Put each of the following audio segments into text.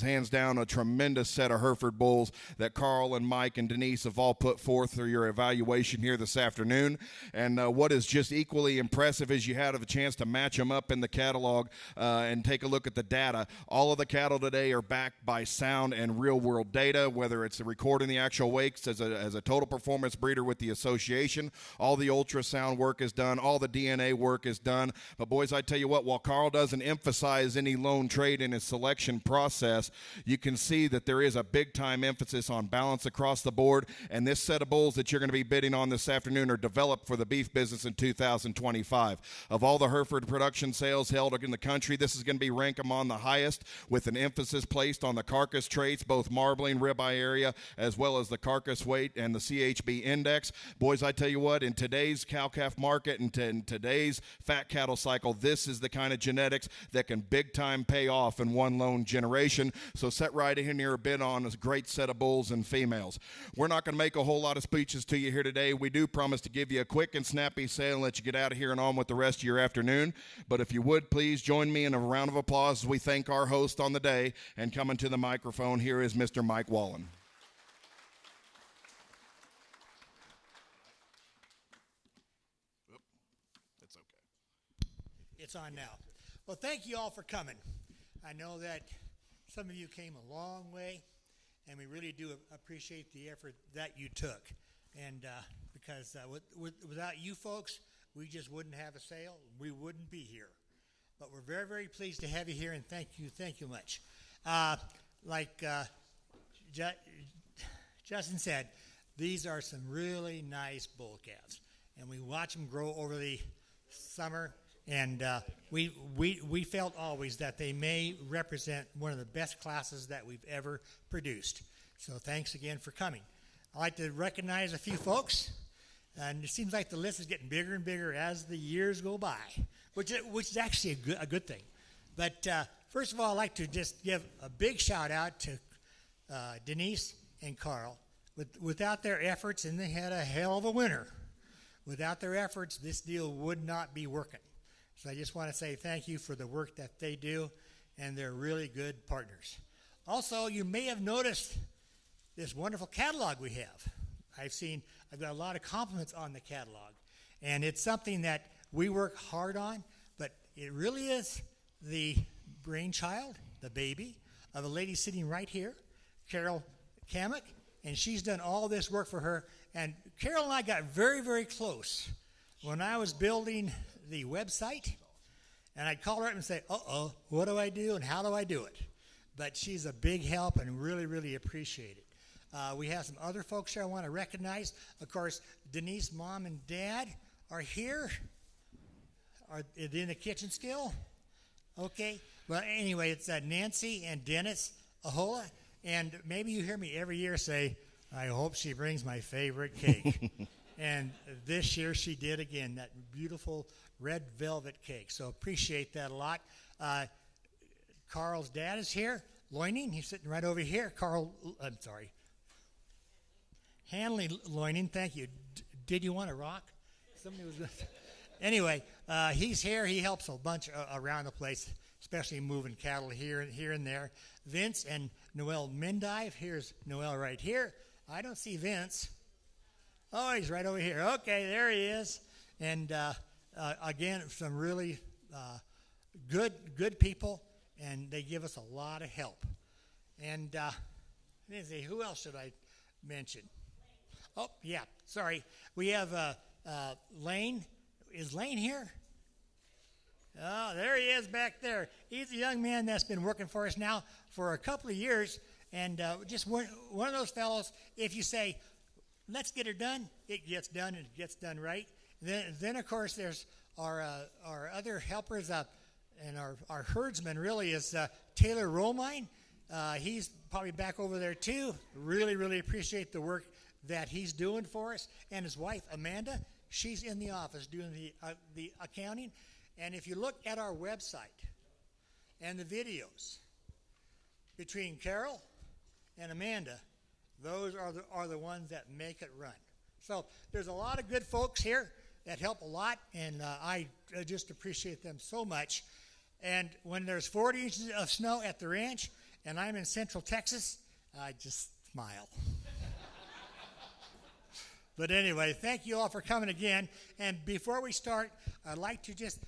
hands down a tremendous set of Hereford bulls that Carl and Mike and Denise have all put forth through your evaluation here this afternoon. And what is just equally impressive is you had a chance to match them up in the catalog and take a look at the data. All of the cattle today are backed by sound and real-world data, whether it's recording the actual wakes as a total performance breeder with the association. All the ultrasound work is done. All the DNA work is done. But, boys, I tell you what, while Carl doesn't emphasize any lone trade in his selection process, you can see that there is a big-time emphasis on balance across the board, and this set of bulls that you're going to be bidding on this afternoon are developed for the beef business in 2025. Of all the Hereford production sales held in the country, this is going to be ranked among the highest, with an emphasis placed on the carcass traits, both marbling, ribeye area, as well as the carcass weight and the CHB index. Boys, I tell you what, in today's cow-calf market and in today's fat cattle cycle, this is the kind of genetics that can big-time pay off in one lone generation. So set right in here a bid on a great set of bulls and females. We're not going to make a whole lot of speeches to you here today. We do promise to give you a quick and snappy sale and let you get out of here and on with the rest of your afternoon. But if you would, please join me in a round of applause as we thank our host on the day. And coming to the microphone, here is Mr. Mike Wallen. It's okay. It's on now. Well, thank you all for coming. I know that some of you came a long way, and we really do appreciate the effort that you took. And because without you folks, we just wouldn't have a sale. We wouldn't be here. But we're very, very pleased to have you here, and thank you much. Like Justin said, these are some really nice bull calves, and we watch them grow over the summer. And we felt always that they may represent one of the best classes that we've ever produced. So thanks again for coming. I'd like to recognize a few folks. And it seems like the list is getting bigger and bigger as the years go by, which is actually a good thing. But first of all, I'd like to just give a big shout out to Denise and Carl. Without their efforts, and they had a hell of a winter, without their efforts, this deal would not be working. So I just want to say thank you for the work that they do, and they're really good partners. Also, you may have noticed this wonderful catalog we have. I've got a lot of compliments on the catalog, and it's something that we work hard on, but it really is the brainchild, the baby, of a lady sitting right here, Carol Kamek, and she's done all this work for her. And Carol and I got very, very close when I was building the website, and I'd call her up and say, what do I do and how do I do it? But she's a big help and really, really appreciate it. We have some other folks here I want to recognize. Of course, Denise, Mom, and Dad are here. Are they in the kitchen still? Okay. Well, anyway, it's Nancy and Dennis Ahola, and maybe you hear me every year say, I hope she brings my favorite cake. And this year she did again, that beautiful red velvet cake. So appreciate that a lot. Carl's dad is here, Loining. He's sitting right over here. Hanley Loining, thank you. Did you want to rock? Somebody was Anyway, he's here. He helps a bunch around the place, especially moving cattle here and there. Vince and Noel Mendive. Here's Noel right here. I don't see Vince. Oh, he's right over here. Okay, there he is. And again, some really good people, and they give us a lot of help. And let's see, who else should I mention? Oh, yeah, sorry. We have Lane. Is Lane here? Oh, there he is back there. He's a young man that's been working for us now for a couple of years, and just one of those fellows, if you say, let's get it done, it gets done, and it gets done right. Then of course, there's our other helpers, and our herdsman really is Taylor Romine. He's probably back over there too. Really, really appreciate the work that he's doing for us. And his wife, Amanda, she's in the office doing the accounting. And if you look at our website and the videos between Carol and Amanda, those are the ones that make it run. So there's a lot of good folks here that help a lot, and I just appreciate them so much. And when there's 40 inches of snow at the ranch, and I'm in Central Texas, I just smile. But anyway, thank you all for coming again. And before we start, I'd like to just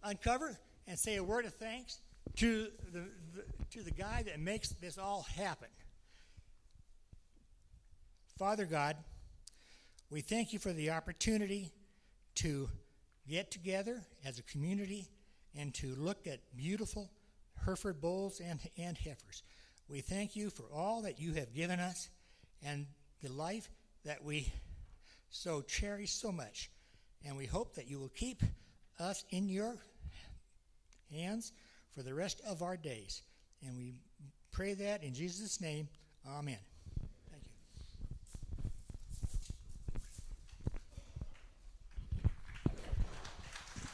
uncover and say a word of thanks to the guy that makes this all happen. Father God, we thank you for the opportunity to get together as a community and to look at beautiful Hereford bulls and heifers. We thank you for all that you have given us and the life that we so cherish so much. And we hope that you will keep us in your hands for the rest of our days. And we pray that in Jesus' name. Amen. Thank you.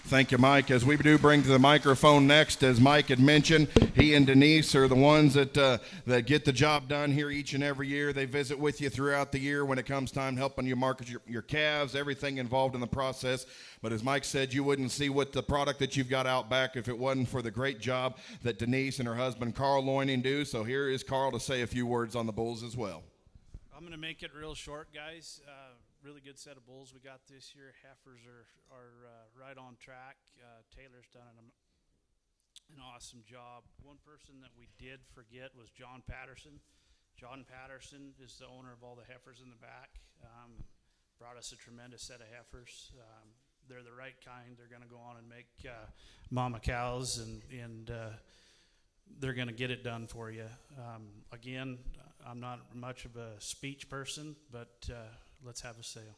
Thank you, Mike. As we do bring to the microphone next, as Mike had mentioned, he and Denise are the ones that get the job done here each and every year. They visit with you throughout the year when it comes time helping you market your calves, everything involved in the process. But as Mike said, you wouldn't see what the product that you've got out back if it wasn't for the great job that Denise and her husband Carl Loining do. So here is Carl to say a few words on the bulls as well. I'm going to make it real short, guys. Really good set of bulls we got this year. Heifers are right on track. Taylor's done an awesome job. One person that we did forget was John Patterson. John Patterson is the owner of all the heifers in the back. Brought us a tremendous set of heifers. They're the right kind. They're going to go on and make mama cows, and they're going to get it done for you. Again, I'm not much of a speech person, but let's have a sale.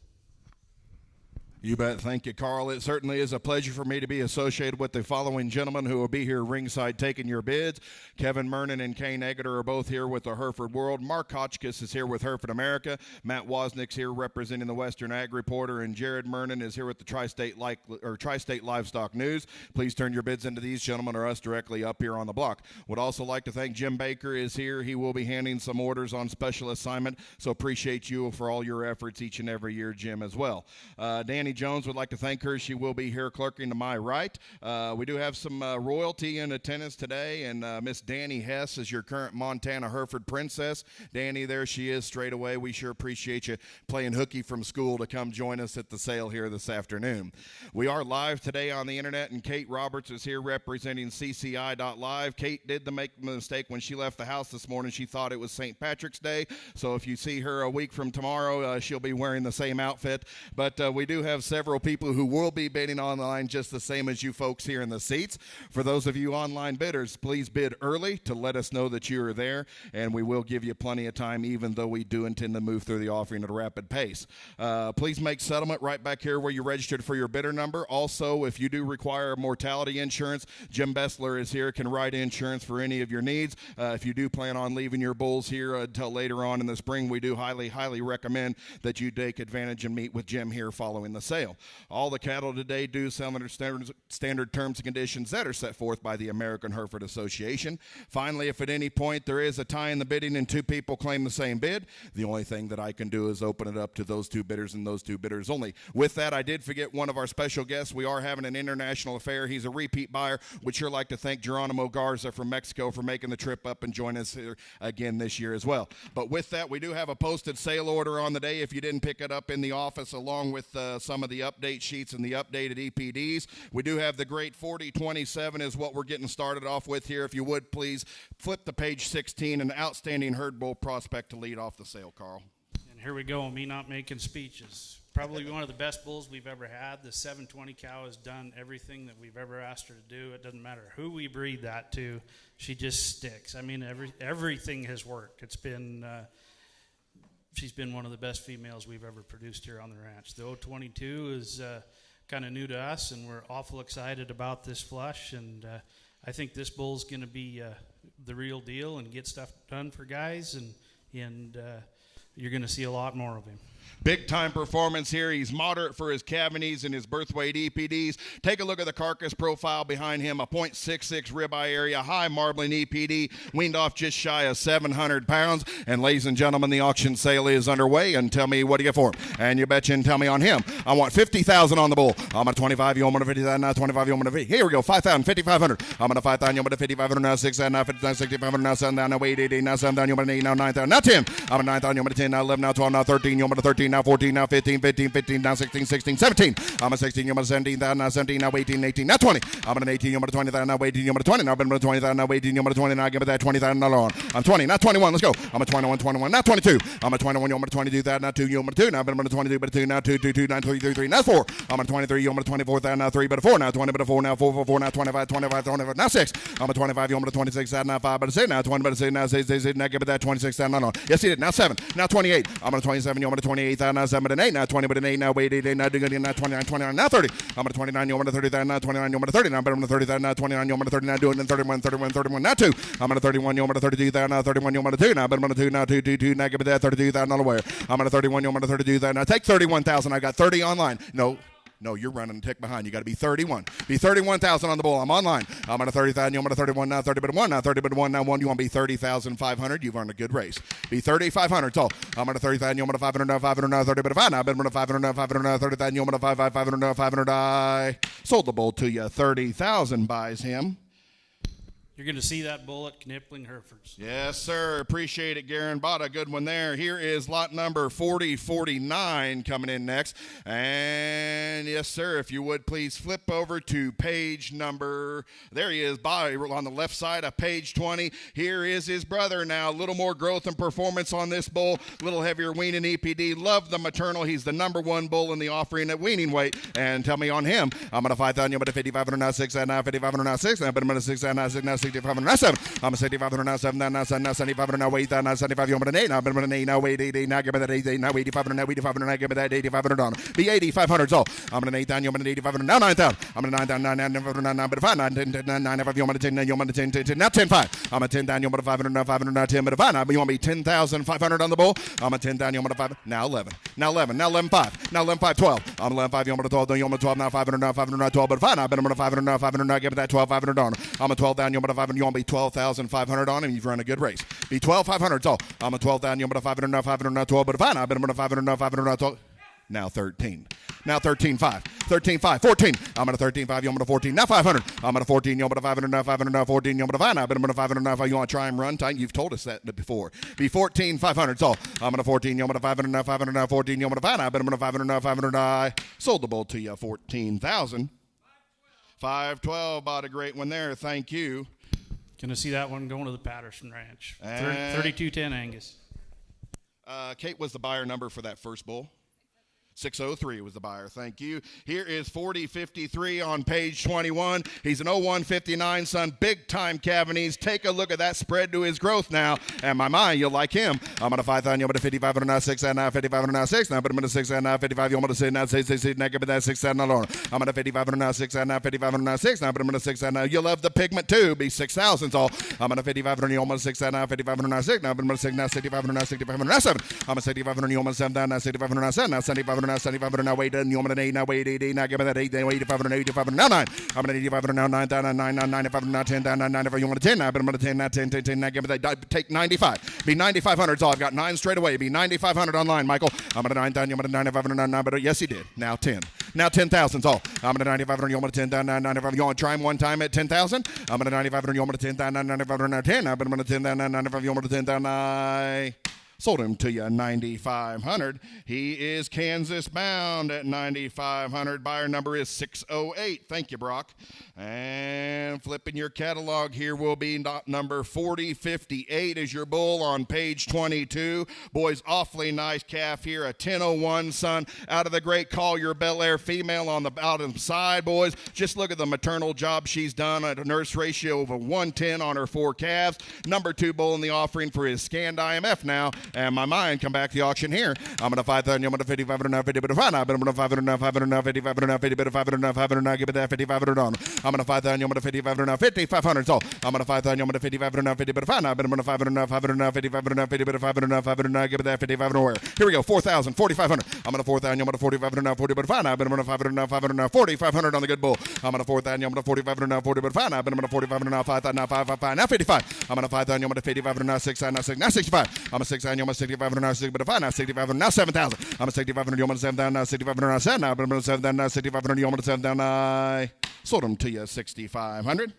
You bet. Thank you, Carl. It certainly is a pleasure for me to be associated with the following gentlemen who will be here ringside taking your bids. Kevin Mernon and Kane Eggeter are both here with the Hereford World. Mark Hotchkiss is here with Hereford America. Matt Wozniak's here representing the Western Ag Reporter, and Jared Mernon is here with the Tri-State Livestock News. Please turn your bids into these gentlemen or us directly up here on the block. Would also like to thank Jim Baker is here. He will be handing some orders on special assignment, so appreciate you for all your efforts each and every year, Jim, as well. Danny Jones would like to thank her. She will be here clerking to my right. We do have some royalty in attendance today, and Miss Danny Hess is your current Montana Hereford princess. Danny, there she is straight away. We sure appreciate you playing hooky from school to come join us at the sale here this afternoon. We are live today on the internet, and Kate Roberts is here representing CCI.live. Kate did make the mistake when she left the house this morning. She thought it was St. Patrick's Day, so if you see her a week from tomorrow, she'll be wearing the same outfit. But we do have several people who will be bidding online just the same as you folks here in the seats. For those of you online bidders, please bid early to let us know that you are there, and we will give you plenty of time, even though we do intend to move through the offering at a rapid pace. Please make settlement right back here where you registered for your bidder number. Also, if you do require mortality insurance, Jim Bessler is here, can write insurance for any of your needs. If you do plan on leaving your bulls here until later on in the spring, we do highly recommend that you take advantage and meet with Jim here following the sale. All the cattle today do sell under standard terms and conditions that are set forth by the American Hereford Association. Finally, if at any point there is a tie in the bidding and two people claim the same bid, the only thing that I can do is open it up to those two bidders and those two bidders only. With that, I did forget one of our special guests. We are having an international affair. He's a repeat buyer. Would sure like to thank Geronimo Garza from Mexico for making the trip up and join us here again this year as well. But with that, we do have a posted sale order on the day if you didn't pick it up in the office, along with some of the update sheets and the updated EPDs. We do have the great 4027 is what we're getting started off with here. If you would, please flip to page 16, an outstanding herd bull prospect to lead off the sale, Carl. And here we go, me not making speeches. Probably one of the best bulls we've ever had. The 720 cow has done everything that we've ever asked her to do. It doesn't matter who we breed that to. She just sticks. I mean, everything has worked. It's been... she's been one of the best females we've ever produced here on the ranch. The 022 is kind of new to us, and we're awful excited about this flush. And I think this bull's going to be the real deal and get stuff done for guys, and you're going to see a lot more of him. Big time performance here. He's moderate for his cavities and his birth weight EPDs. Take a look at the carcass profile behind him. A .66 ribeye area, high marbling EPD, weaned off just shy of 700 pounds. And ladies and gentlemen, the auction sale is underway. And tell me, what do you get for him? And you bet you and tell me on him. I want $50,000 on the bull. I'm at 25. You want to 50,000 now? 25. You want to 50. Here we go. 5,000, 5,500. I'm at 5,000. You want to 5,500 now? 6,000 now? 59, 6,500 now? 7 down now? 8, 8, 8 now? 7 down. You want to 8 now? 9,000 now? 10. I'm at 9,000. You want to 10 now? 11 now? 12 now? 13. You want to 13 now? 14 now? 15, 15, 15 now? 16, 16, 17. I'm at 16. You want to 17,000 now? 17 now? 18, 18 now? 20. I'm at 18. You want to 20,000 now? 18. You want to 20 now? I'm at 20,000 now? 18. You want to 20 now? Give me that $20,000. I'm 20. Now 21. Let's go. I'm at 21, 21. Now 22. I'm at 21. You want to 22,000 now? 2. You want to 2 now? I'm at 22. But 2 now? 2, 2, 2, 9, 3, 3, 3. Now 4. I'm at 23. You want to 24,000 now? 3. But a 4 now? 20. But a 4 now? 4, 4, 4 now? 25, 25, 25. Now 6. I'm at 25. You want to 26,000 now? 5. But a 6 now? 20. But a 6 now? 6. Now give me that 26,000. No. Yes, he did. Now 7. Now 28. I'm at 27. You want to 28,000 now? 7. But an 8 now? 20. But an 8 now? Wait, 8, 8 now? 29, 29 now? 30. I'm at 29. You want to 30,000 now? 29. You want to 30 now? But I'm at 30,000 now? 29. You want to 30 now? Do it. Then 31, 31, 31 now 2. I'm at 31. You want to 32,000 now? 31. You want to 2 now? But I'm at 2 now? 2, 2, 2 now? Give me that $32,000 away. I'm at 31. You want to 32,000 now? Take 31,000. I got 30 online. No, you're running a tick behind. You got to be 31. Be 31,000 on the bull. I'm online. I'm at a 30,000. You want a 31 now? 30 but 1 now. 30 but 1 now. 1. You want to be 30,500. You've earned a good race. Be 3,500. So I'm at a 30,000. You want a 500 now? 500 now. 30 but 5 now. But I'm at a 500 now. 500 now. 30,000. You want a 500 now? 500. I sold the bull to you. 30,000 buys him. You're going to see that bull at Knipling Herefords. Yes, sir. Appreciate it, Garen. Bought a good one there. Here is lot number 4049 coming in next. And yes, sir, if you would please flip over to page number, there he is, on the left side of page 20. Here is his brother now. A little more growth and performance on this bull. A little heavier weaning EPD. Love the maternal. He's the number 1 bull in the offering at weaning weight. And tell me on him. I'm at a 5,000. I'm at a 5,500 now, 6 now, 5,500 now, 6 now, but I'm at a 6 now, 6 now, 6,500 now 7. I'm a 6,500 now 7 now 7 now 7,500 now 8 now 75. You want an 8 now? I'm an 8 now 8 8 8 now. Give me that 8 8 now 8,500 now 8,500 now. Give me that 8,500 on. Be 8,500. So I'm an 8 down. You want an 8,500 now 9,000. I'm an 9 down 9 but 5 9 10 9 9 if you want a 10 you want a 10 10 now 10 5. I'm a 10 down. You want a 500 now 500 now 10 but 5 now. But you want me 10,500 on the bull? I'm a 10 down. You want a 5 now 11 now 11 now 11 5 now 11 5 12. I'm 11 5. You want a 12 you want a 12 now 500 now 500 now 12 but 5 now. But I'm a 500 now 500 now. Give me that 12,500 on. I'm a 12 down. You want a 500. You want me 12,500 on him. You've run a good race. Be 12,500. So I'm a 12 down. You want a 500 now 500 now 12 but 5 now. But I'm a 500 now 500 now 12. Now 13. Now 13.5. 13.5. 14. I'm at a 13.5. You want a 14. Now 500. I'm at a 14. You want a 500 now 500 now 14. You want a 5 now. But I'm at a 500 now 5. You want to try and run time? You've told us that before. Be 14.500. So I'm at a 14. You want a 500 now 500 now 14. You want a 5 now. But I'm at a 500 now 500. I sold the bull to you. 14,000. 512. Bought a great one there. Thank you. Going to see that one going to the Patterson Ranch. 3210 Angus. Kate was the buyer number for that first bull. 603 was the buyer. Thank you. Here is 4053 on page 21. He's an 0159 son, big time cavities. Take a look at that spread to his growth now. And my mind, you'll like him. I'm at a 5,000. I'm at a 5,500 now 6 now 5,500 now 6 now. But I'm at a 6 now 55. You want to say now 6 now give me that 6 now lower. I'm at a 5,500 now 6 now 5,500 now 6 now. But I'm at a 6 now. You love the pigment too. Be 6,000. So I'm at a 5,500. You want a 6 now 5,500 now 6 now. But I'm at a 6 now 6,500 now 6,500 now 7. I'm at 6,500. You want a 7 now 6,500 now 7 now 7,500 now 7,500 now 8 and you want an 8 now 8 8 8 now give me that 8 then 8500 8500 now 9. I'm at 8500 now 9 down 9 now 9 if I'm not 10 down 9 if you want a 10 now but I'm at a 10 now 10 10 10 now give me that take 95. Be 9,500. So I've got 9 straight away. Be 9,500 online, Michael. I'm at a 9 down. You want a 9,500 now 9 but yes he did. Now 10. Now 10,000. So I'm at a 9,500. You want a 10 down 9 you want to try him one time at 10,000. I'm at a 9,500. You want a 10 down 9,500 now 10 now but I'm at a 10 down 9 you want a 10 down 9. Sold him to you 9,500. He is Kansas bound at 9,500. Buyer number is 608. Thank you, Brock. And flipping your catalog here will be number 4058 is your bull on page 22. Boys, awfully nice calf here. A 1001 son out of the great Collier Bel Air female on the bottom side, boys. Just look at the maternal job she's done at a nurse ratio of a 110 on her 4 calves. Number 2 bull in the offering for his scanned IMF now. And my mind come back to the auction here. I'm gonna 5,000. I'm gonna 5,500 now, 50, but fine. I'm gonna 500 now, 500 now, 5,500 now, 50, but 500 now, 500 now. Give me that 5,500 on. I'm gonna 5,000. I'm gonna 5,500 now, 5,500. So I'm gonna 5,000. I'm gonna 5,500 now, 50, but fine. I'm gonna 500 now, 500 now, 5,500 now, 50, but 500 now, 500 now. Give me that 5,500 where? Here we go. 4,000, 4,500. I'm gonna 4,000. I'm gonna 4,500 now, 40, but fine. I'm gonna 500 now, 500 now, 4,500 on the good bull. I'm gonna 4,000. I'm gonna 4,500 now, 40, but fine. I'm gonna 4,500 now, 5,000 now, 5,500 now, 55. I'm gonna 5,000. I'm gonna 5,500 now, 6,000 now, 6 now, 65. I'm a 6,000. I'm gonna 6,500 now, 6, but fine. Now 6,500 now, 7,000. I'm a 6,500. I'm gonna 7,000 now, 6,500 now, 7 now. I'm gonna 7,000 now, 6,500. I'm gonna 7,000 now. Sold them to you 6,500.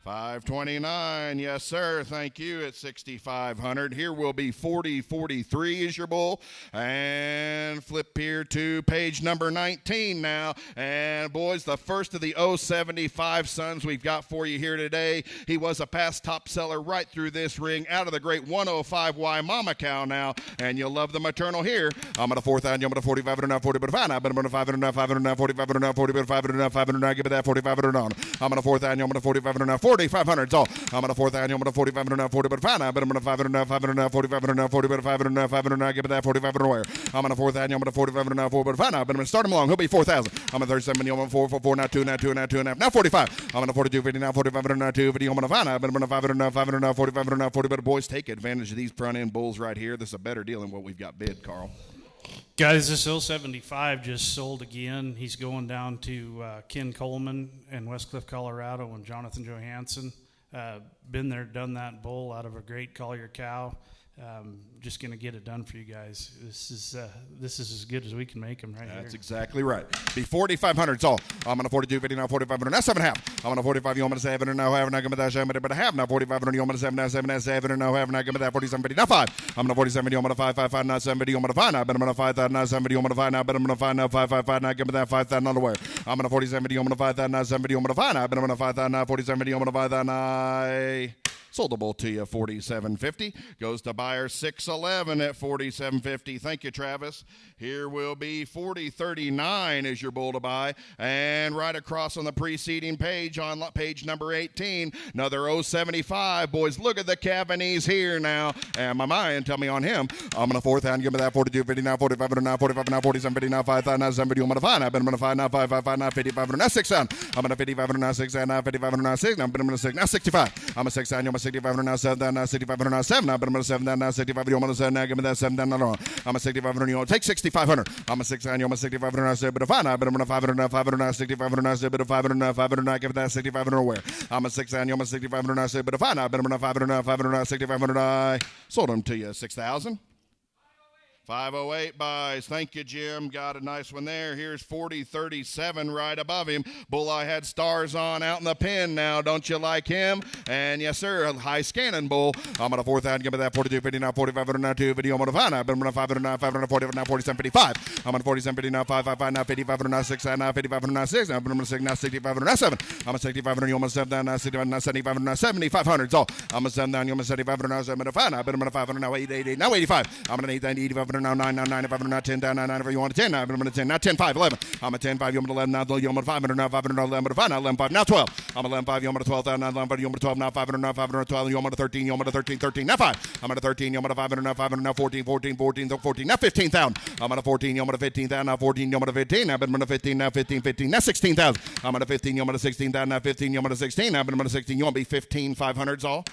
529, yes sir, thank you at 6,500. Here will be 4043 is your bull. And flip here to page number 19 now. And boys, the first of the 075 sons we've got for you here today. He was a past top seller right through this ring out of the great 105Y Mama Cow now. And you'll love the maternal here. I'm going to 4,000, I'm going to 4,500 now, 40, but fine. I'm going to 500 now, 500 now, 4,500 now, 40, but 500 now, 500 now, give me that 4,500 on. I'm going to 4,000, I'm going to 4,500 now, 4,500. So I'm going to 4,000, I'm going to 4,500 now, 40, but fine. I'm going to 500 now, 500 now, 4,500 now, 40, but 500 now, 500 now, give me that 4,500 where? I'm going to 4,000, I'm going to 4,500 now, 4, but fine. I'm going to start him along. He'll be 4,000. I'm going to 37, I'm going to 4, now 2, now 2, now 2 and a half. Now 45. I'm going to 42, 50 now, 4,500 now, 2, 50. I'm going to find. I'm going to 500 now, 500 now, 4,500 now, 40. But boys, take advantage of these front end bulls right here. This is a better deal than what we've got bid, Carl. Guys, this 075 just sold again. He's going down to Ken Coleman in Westcliff, Colorado, and Jonathan Johansson. Been there, done that bull out of a great Collier cow. Just going to get it done for you guys. This is as good as we can make them right here. That's exactly right. Be 4,500. So I'm going to 42, 50 now, 4,500. Now 7.5. I'm going to 45. You want me to 7 and now have now give me that 7 but a half now 4,500. You want me to 7 now 7 and 7 and now have now give me that 47, 50 now 5. I'm going to 47. You want me to 5, 5, 5 now 7 50. You want me to 5 now. But I'm going to 5,000 now 7 50. You want me to 5 now. But I'm going to 5 now 5, 5, 5 now give me that 5,000 on the way. I'm going to 47. You want me to 5,000 now 7 50. You want me to 5 now. But I'm going to 5,000 now 47. You want me to 5,000 now. Sold the bull to you, $47.50. Goes to buyer 611 at $47.50. Thank you, Travis. Here will be $40.39 is your bull to buy. And right across on the preceding page, on page number 18, another 075. Boys, look at the Cavanese here now. And my mind, tell me on him. I'm going to 4,000, give me that 42.50 now, 4,500 now, 45 now, 47.50 now, 5,000 now, 750. I'm going to 5 now. I'm going to 5 now, 5, 5, 5 now, 5,500 now, 6,000. I'm going to 5,500 now, 6,000 now, 5,500 now, 6. I'm going to 6 now, 65. I'm a 6,000. 6,500 now, 7,000 now, 6,500 now, 7 now, but I'm going to 7,000 now, 6,500. You want to 7 now, give me that 7,000 now. I'm a 6,500. You want to take 6,500. I'm a 6,000. You want 6,500 now, 7, but a 5 now, but I'm going to 500 now, 500 now, 6,500 now, 7, but a 500 now, 500 now, give me that 6,500 where? I'm a 6,000. You want 6,500 now, 7, but a 5 now, but I'm going to 500 now, 500 now, 6,500 now. Sold them to you, 6,000. 508 buys. Thank you, Jim. Got a nice one there. Here's 40.37 right above him. Bull I had stars on out in the pen now. Don't you like him? And yes, sir, a high scanning bull. I'm on a 4,000. Give me that 42.50 now, 4,500 now, 2 video. I'm on a 5 now. But I'm on a 500 now, 500 40 now, 47.55. I'm on 47.50 now, 555 now, 5,500 now, 6 now, 5,500 now, 6. I'm on a 6 now, 6,500 now, 7. I'm a 6,500. You almost 7 down now, 6,500 now, 7,500 now, 7,500. So I'm a 7 down. You almost 7,500 now, 7 5 now. But I'm on a 500 now, 888 now, 85. I'm on an 8 down, 8,500 now, 9 now, 9. If I'm not 10 down, 9, 9, if you want a 10, now, I'm going to 10, now 10, 5, 11. I'm a 10, 5, you want 11, now, you want 500, now 500, now 11, 5, now 11, 5, now 12. I'm 11, 5, you want 12, now 11, 5, you want 12, now 500, now 500, 12, you want 13, you want 13, 13, now 5. I'm at a 13, you want 500, now 500, now 14, 14, 14, 14, now 15,000. I'm at a 14, you want 15,000, now 14, you want 15, now I'm at a 15, now 15, 15, now 16,000. I'm at a 15, you want 16,000, now 15, you want 16, now I'm at a 16, you want to be 15, 500s all.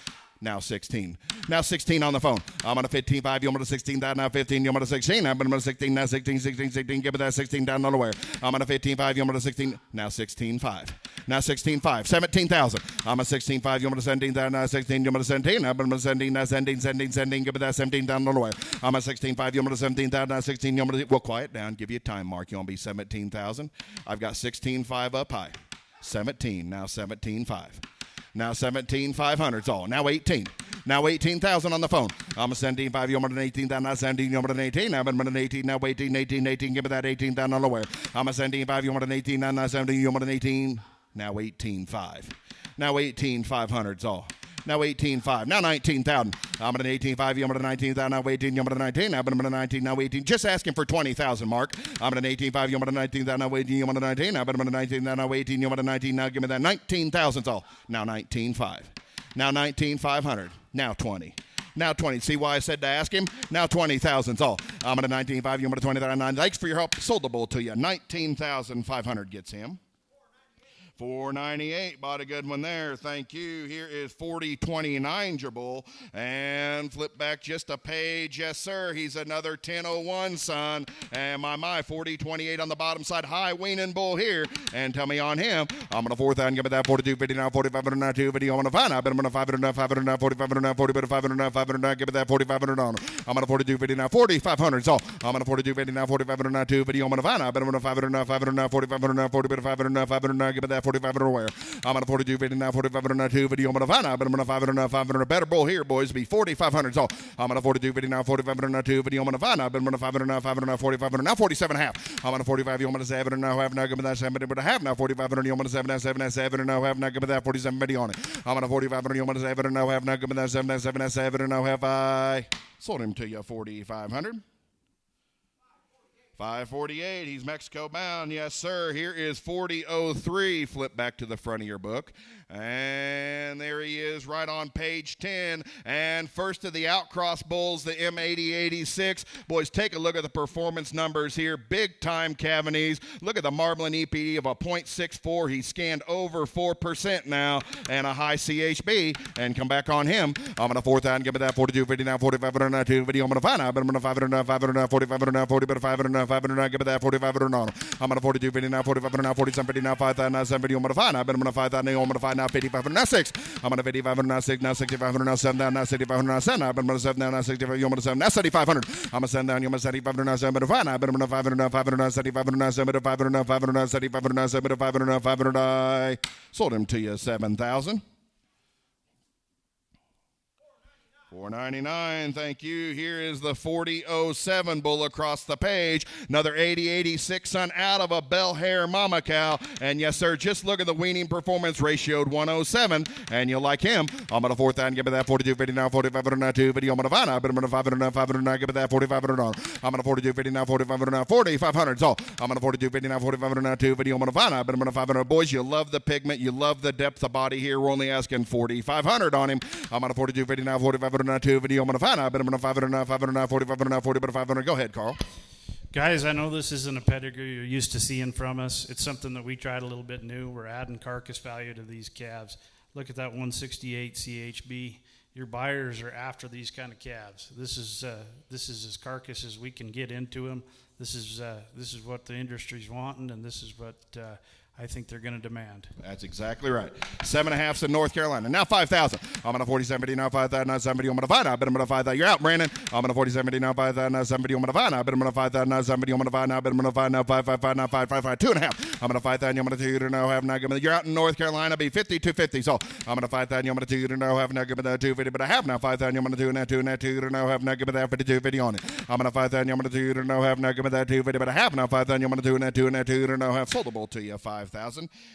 Now 16. Now 16 on the phone. I'm on a 15, 5. You want a 16 down. Now 15. You want a 16. I'm on a 16. Now 16, 16, 16. Give me that 16 down on the wire. I'm on a 15, 5. You want a 16. Now 16, 5. Now 16, 5. 17,000. I'm a 16, 5. You want a 17 down. Now 16. You want a 17. I'm on a 17. Now 17, 17, 17. Give me that 17 down on the wire. I'm a 16, 5. You want a 17 down. Now 16. You want a. Well, quiet down. Give you a time mark. You want to be 17,000. I've got 16, 5 up high. 17. Now 17, 5. Now 17,500's all. Now 18. Now 18,000 on the phone. I'm a 17, 5. You want an 18 down. Now 17. You want an 18. Now I'm an 18. Now 18, 18, 18. Give me that 18 down on the way. I'm a 17, 5. You want an 18 down. Now 17. You want an 18. Now 18, 5. Now 18, 500's all. Now 18, 5. Now 19,000. I'm at an 18, 5. You want an 19,000. Now 18. You want an 19. Now I'm at a 19. Now 18. Just asking for 20,000, Mark. I'm at an 18, 5. You want a 19,000. Now 18. You want a 19. Now I'm at a 19. Now 18. You want a 19. Now give me that 19,000's all. Now 19, 5. Now 19, 500. Now 20. Now 20. See why I said to ask him? Now 20,000's all. I'm at a 19.5. You want a 20,9. Thanks for your help. Sold the bull to you. 19,500 gets him. 498, bought a good one there. Thank you. Here is 4029, Jabul. And flip back just a page. Yes, sir. He's another 1001, son. And my 4028 on the bottom side. High weaning bull here. And tell me on him. I'm going to 4,000. Give me that 4250 now. 4500 2 video. I'm going to find out. I'm going to 500 500 4500 40 500 500 give me that 4500 on. I'm going to 4250 now. 4500. So I'm going to 4250 now. 4500 2 video. I'm going to find out. I'm going to 500 500 4500 40 500 500 give me that 4500 where I'm on a 4250 now, 4500 2 video. I'm going to find out, but I'm going to 500 better bull here, boys. Be 4500. So I'm on a 4250 now, 4500 2 video. I'm going to find out, but I'm going to 500 4500 now, 47 half. I'm on a 45. I'm going to 7 now, half now, give me that 7 but a half now, 4500. I'm going to 7 now, half now, give me that 47 video on it. I'm on a 4500. I'm going to 7 now, half now, give me that 7 now, half. I sold him to you 4500. 548, he's Mexico bound. Yes, sir. Here is 4003. Flip back to the front of your book. And there he is right on page 10. And first of the outcross bulls, the M8086. Boys, take a look at the performance numbers here. Big time Cavanese. Look at the marbling EPD of a 0.64. He's scanned over 4% now and a high CHB. And come back on him. I'm going to 4,000. Give me that 4250 now, 4500 2 video. I'm going to find out, but I'm going to 500 4500 40 but 500 500 give me that 4500 on. I'm going to 4250 now, 4500 now, 4750 now, 5,000 now, 7 video. I'm going to find out, but I'm going to 5,000 now, I'm going to find now 5500 now 6. I'm going to 5500 now 6 now 6500 now 7 down now 6500 now 7 up. I'm going to 7 down now 65. You're going to 7 now 7500. I'm going to 7 down. You're going to 7500 now 7 to 5 now. But I'm going to 500 now 500 now 7500 now 7 to 500 now 500 now 7500 now 7 to 500 now 500. I sold him to you 7,000. 499, thank you. Here is the 4007 bull across the page. Another 8086 son out of a bell hair mama cow. And yes, sir, just look at the weaning performance ratioed 107. And you'll like him. I'm going to 4,000, give me that 4250 now, 4500 2 video. I'm going to find out, but I'm going to 500 now, give me that 4500 on. I'm going to 4250 now, 4500 now, 4500. So I'm going to 4250 now, 4500 now 2 video. I'm going to find out, but I'm going to 500. Boys, you love the pigment. You love the depth of body here. We're only asking 4,500 on him. I'm on a 4250 now, 4500 now 2 video. I'm going to find out, but I'm going to 500 now, 500 now, 4500 now, 40 but 500. Go ahead, Carl. Guys, I know this isn't a pedigree you're used to seeing from us. It's something that we tried a little bit new. We're adding carcass value to these calves. Look at that 168 CHB. Your buyers are after these kind of calves. This is as carcass as we can get into them. This is what the industry's wanting, and this is what I think they're going to demand. That's exactly right. 7.5s in North Carolina. Now 5,000. I'm on a 4070 now, 5,000 now, 70. I'm going to find out, but I'm going to 5,000. You're out, Brandon. I'm on a 4070 now, 5,000 now, 70. I'm going to find out, but I'm going to 5,000 now, 70. I'm going to find out, but I'm going to find out 555 now, 555 2.5. I'm going to 5,000. I'm going to 2 to now have now. You're out in North Carolina. Be 50 250. So I'm going to 5,000. I'm going to 2 to now have now. Give me that 250, but I have now 5,000. I'm going to 2 now 2 now 2 to now have now. Give me that 5250 on it. I'm going to 5,000. I'm going to 2 to now have now. Give me that 250, but I have now 5,000. I'm going to 2 now 2 now 2 to now have sold the bull to you 5,000.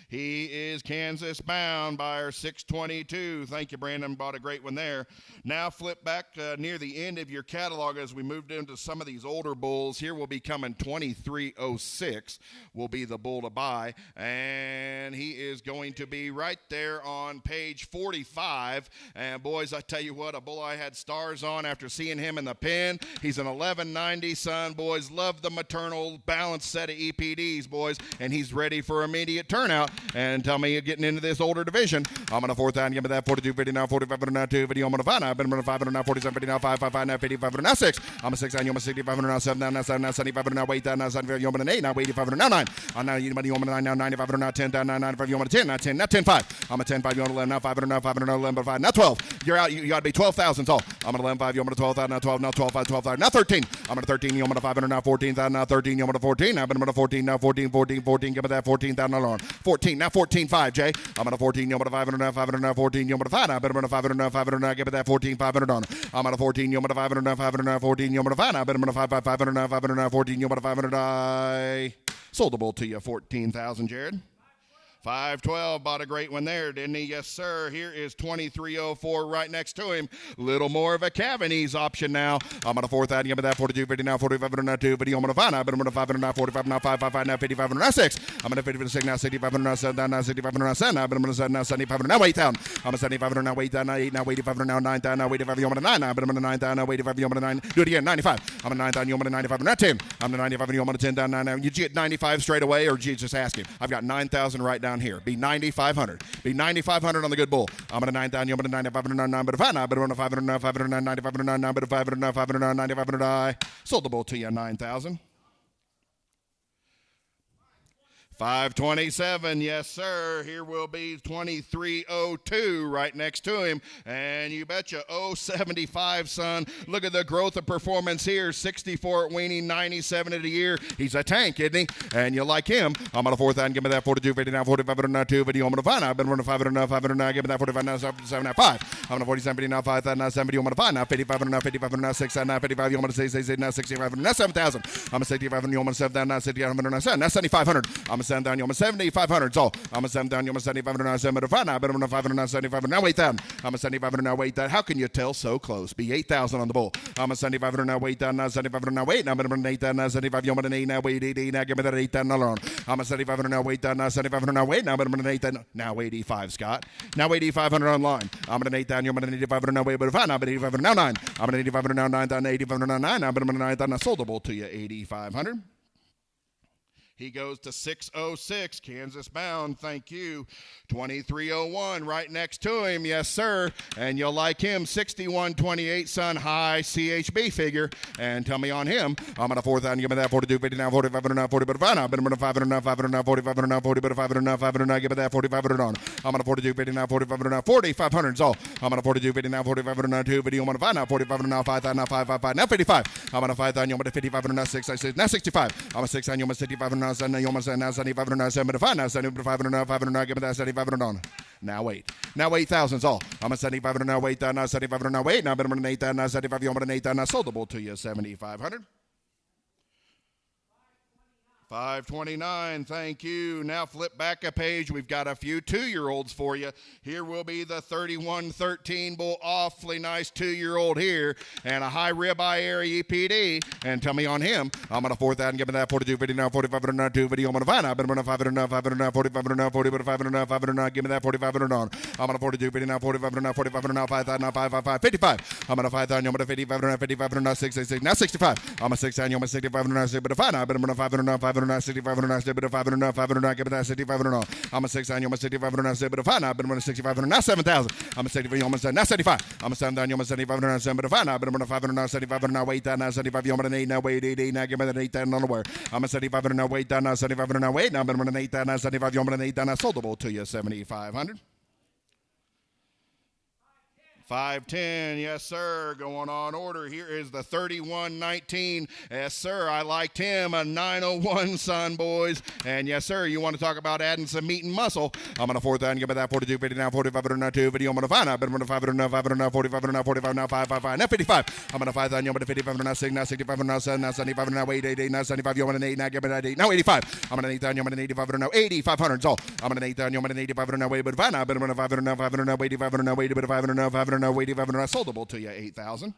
He is Kansas bound, buyer 622. Thank you, Brandon. Bought a great one there. Now flip back near the end of your catalog as we moved into some of these older bulls. Here will be coming 2306 will be the bull to buy. And he is going to be right there on page 45. And boys, I tell you what, a bull I had stars on after seeing him in the pen. He's an 1190 son, boys. Love the maternal balanced set of EPDs, boys. And he's ready for immediate turnout. And tell me you're getting into this older division. I'm going to 4,000. Give me that 4250 now, 4500 now 2 video. I'm going to find out. But I'm going to 500 now, 4750 now, 555 now, 5500 now 6. I'm a 6 9. You're 6500 now, 7 now 7 now 7500 now 8 now 7. You're an 8 now 8500 now 9. I'm now you money. You're 9 now 9500 now 10 down now 95. You're 10 now 10 now 10 5. I'm a 10 5. You're 11 now 500 now 500 now 11 5 now 12. You're out. You got to be 12,000. So I'm 11 5. You're 12,000 now 12 now 12 5 12 5 now 13. I'm at 13. You're 500 now 14,000 now 13. You're 14 now. But I'm 14 now 14 14 14. Give me that 14,000 now 14 now 14 5. Jay, I'm at a 14. You're 500 now 500 now 14. You're 5 now. But I'm 500 now 500 now. Give me that 14 500 on. I'm at a 14. You're 500 now 500 now 14. You're 5 now. But I'm 500 now 500 now 14. You're 500. I sold the bull to you 14,000, Jared. 512 bought a great one there, didn't he? Yes, sir. Here is 2304 right next to him. Little more of a Cavanese option now. I'm on a 4,000. Give me that 42, 50 now, 45, now 2, 50. I'm on a 5 now, but I'm on a 5 now, 45 now, 5, now 55 now 6. I'm on a 56 now, 65 now, 7 now, 65 now 7 now, but I'm on a 7 now, 75 now 8,000. I'm a 75 now, 8 now 8 now 85 now 9 now 85. I'm on a 9 now, but I'm on a 9 now 85. I'm on a 9. Do it again, 95. I'm a 9 down. You want a 95 now 10. I'm a 95 and you want a 10 down 9 now. You get 95 straight away, or you just ask him? I've got 9,000 right down here. Be 9,500. Be 9,500 on the good bull. I'm on a 9 down. You want a 95 and 9, but a 5 now, but I'm on a 500 now, 500 95 and 9, but a 500 now, 500 95 I sold the bull to you 9,000. 527, yes, sir. Here will be 2302 right next to him. And you betcha 075, son. Look at the growth of performance here. 64 at weaning, 97 at a year. He's a tank, isn't he? And you like him. I'm on a 4,000. Give me that 42, 50 now, 45 now, 2, 50. I'm on a 5 now. I've been running 500 now, 500 now. Give me that 45 now, 7 now, 5. I'm on a 47, 50 now, 5,000 now, 70. I'm on a 5 now, 55 now, 55 now, 6 now, 55. You want to say now, 65 now, 7,000. I'm a 65 and you want to 7 now, 65 now, 7. That's 7,500. I'm a 7 down, you're 7,500. So I'm a 7 down, you're 7,500 now, 7 now, but I'm a 500 now, 75 now, 8,000. I'm a 7,500 now, 8,000. How can you tell so close? Be 8,000 on the bull. I'm a 7,500 now, 8,000 now, 7,500 now, 8 now, but I'm an 8,000 now, 75. You're an 8 now, 8 now, give me that 8,000 alone. I'm a 7,500 now, 8,000 now, 7,500 now, 8 now, but I'm an 8,000 now, 85, Scott. Now 8,500 online. I'm an 8,000, you're an 8,500 now, 8, but 5 now, but 8,500 now, 9. I'm an 8,500 now, 9,000, 8,500 now, 9 now, but I'm an 9,000 now, sold the bull to you 8,500. He goes to 606, Kansas bound. Thank you. 2301 right next to him. Yes, sir. And you'll like him. 6128, son. High CHB figure. And tell me on him. I'm on a 4,000. Give me that 42, 50 now, 45 now, 40, but 5 now. But I'm on a 500 now, 500 now, 45 now, 40, but 500 now, 500 now. Give me that 4,500 on. I'm on a 42, 50 now, 45 now, 4,500. So I'm on a 42, 50 now, 45 now, 2 video. I'm on a 5 now, 45 now, 5,000 now, 555 now, 55. I'm on a 5,000. You're on a 55 now, 6, I said now 65. I'm a 6,000. You're on a 65 now, 7, you're on a now 75 now, 75 now, 75 now, 500 now, give me that 75 on. Now wait. Now 8,000's all. I'm a 75 now, 8 now, 75 now, 8 now, but I'm an 8 now, 75, you're an 8 now, sold the bull to you 7,500. 529, thank you. Now flip back a page. We've got a few 2-year-olds for you. Here will be the 3113 bull, awfully nice 2-year-old here, and a high ribeye area EPD. And tell me on him. I'm on a 4,000. Give me that 42, 50 now, 45 now, 2 video. I'm on a 5 now, but I'm on a 500 now, 500 now, 45 now, 40, but 500 now, 500 now. Give me that 4,500 on. I'm on a 42, 50 now, 45 now, 45 now, 5,000 now, 555, 55. I'm on a 5,000. I'm on a 55 now, 55 now, 666 now, 65. I'm a 6,000. I'm a 65 now, 6, but a 5 now, but I'm on a 500 now, 500 now, 65 now, 6, but a 500 now, 500 now, give me that 65 now. I'm a 6,000. I'm a 65 now, 6, but a 5 now, but I'm on a 65 now, 7,000. I'm a 75. I'm a now 75. I'm a 7,000. I'm a 75 now, 7, but a 5 now, but I'm on a 500 now, 75 now, 8 now, 75. I'm on an 8 now, 8 now, give me that 8 now nowhere. I'm a 75 now, 8 now, 75 now, 8 now, but I'm on an 8 now, 75. I'm on an 8 now, sold the bull to you 7,500. 510, yes, sir. Going on order. Here is the 3119. Yes, sir. I liked him. A 901, son, boys. And yes, sir. You want to talk about adding some meat and muscle? I'm on a 4,000. Give me that 42, 50 now, 45 now, 2 video. I'm on a 5 now, but I'm on a 500 now, 500 now, 45 now, 45 now, 555 now, 55. I'm on a 5,000. I'm on a 55 now, 6 now, 65 now, 7 now, 75 now, 8 now, 75. You're on an 8 now, give me that 8 now, 85. I'm on an 8,000. I'm on an 85 now, 8,500. So I'm on an 8,000. I'm on an 85 now, 8 but 5 now, but I'm on a 500 now, 500 now, 85 now, 80 but 500 now, 500 now, 85 now, sold the bull to you 8,000.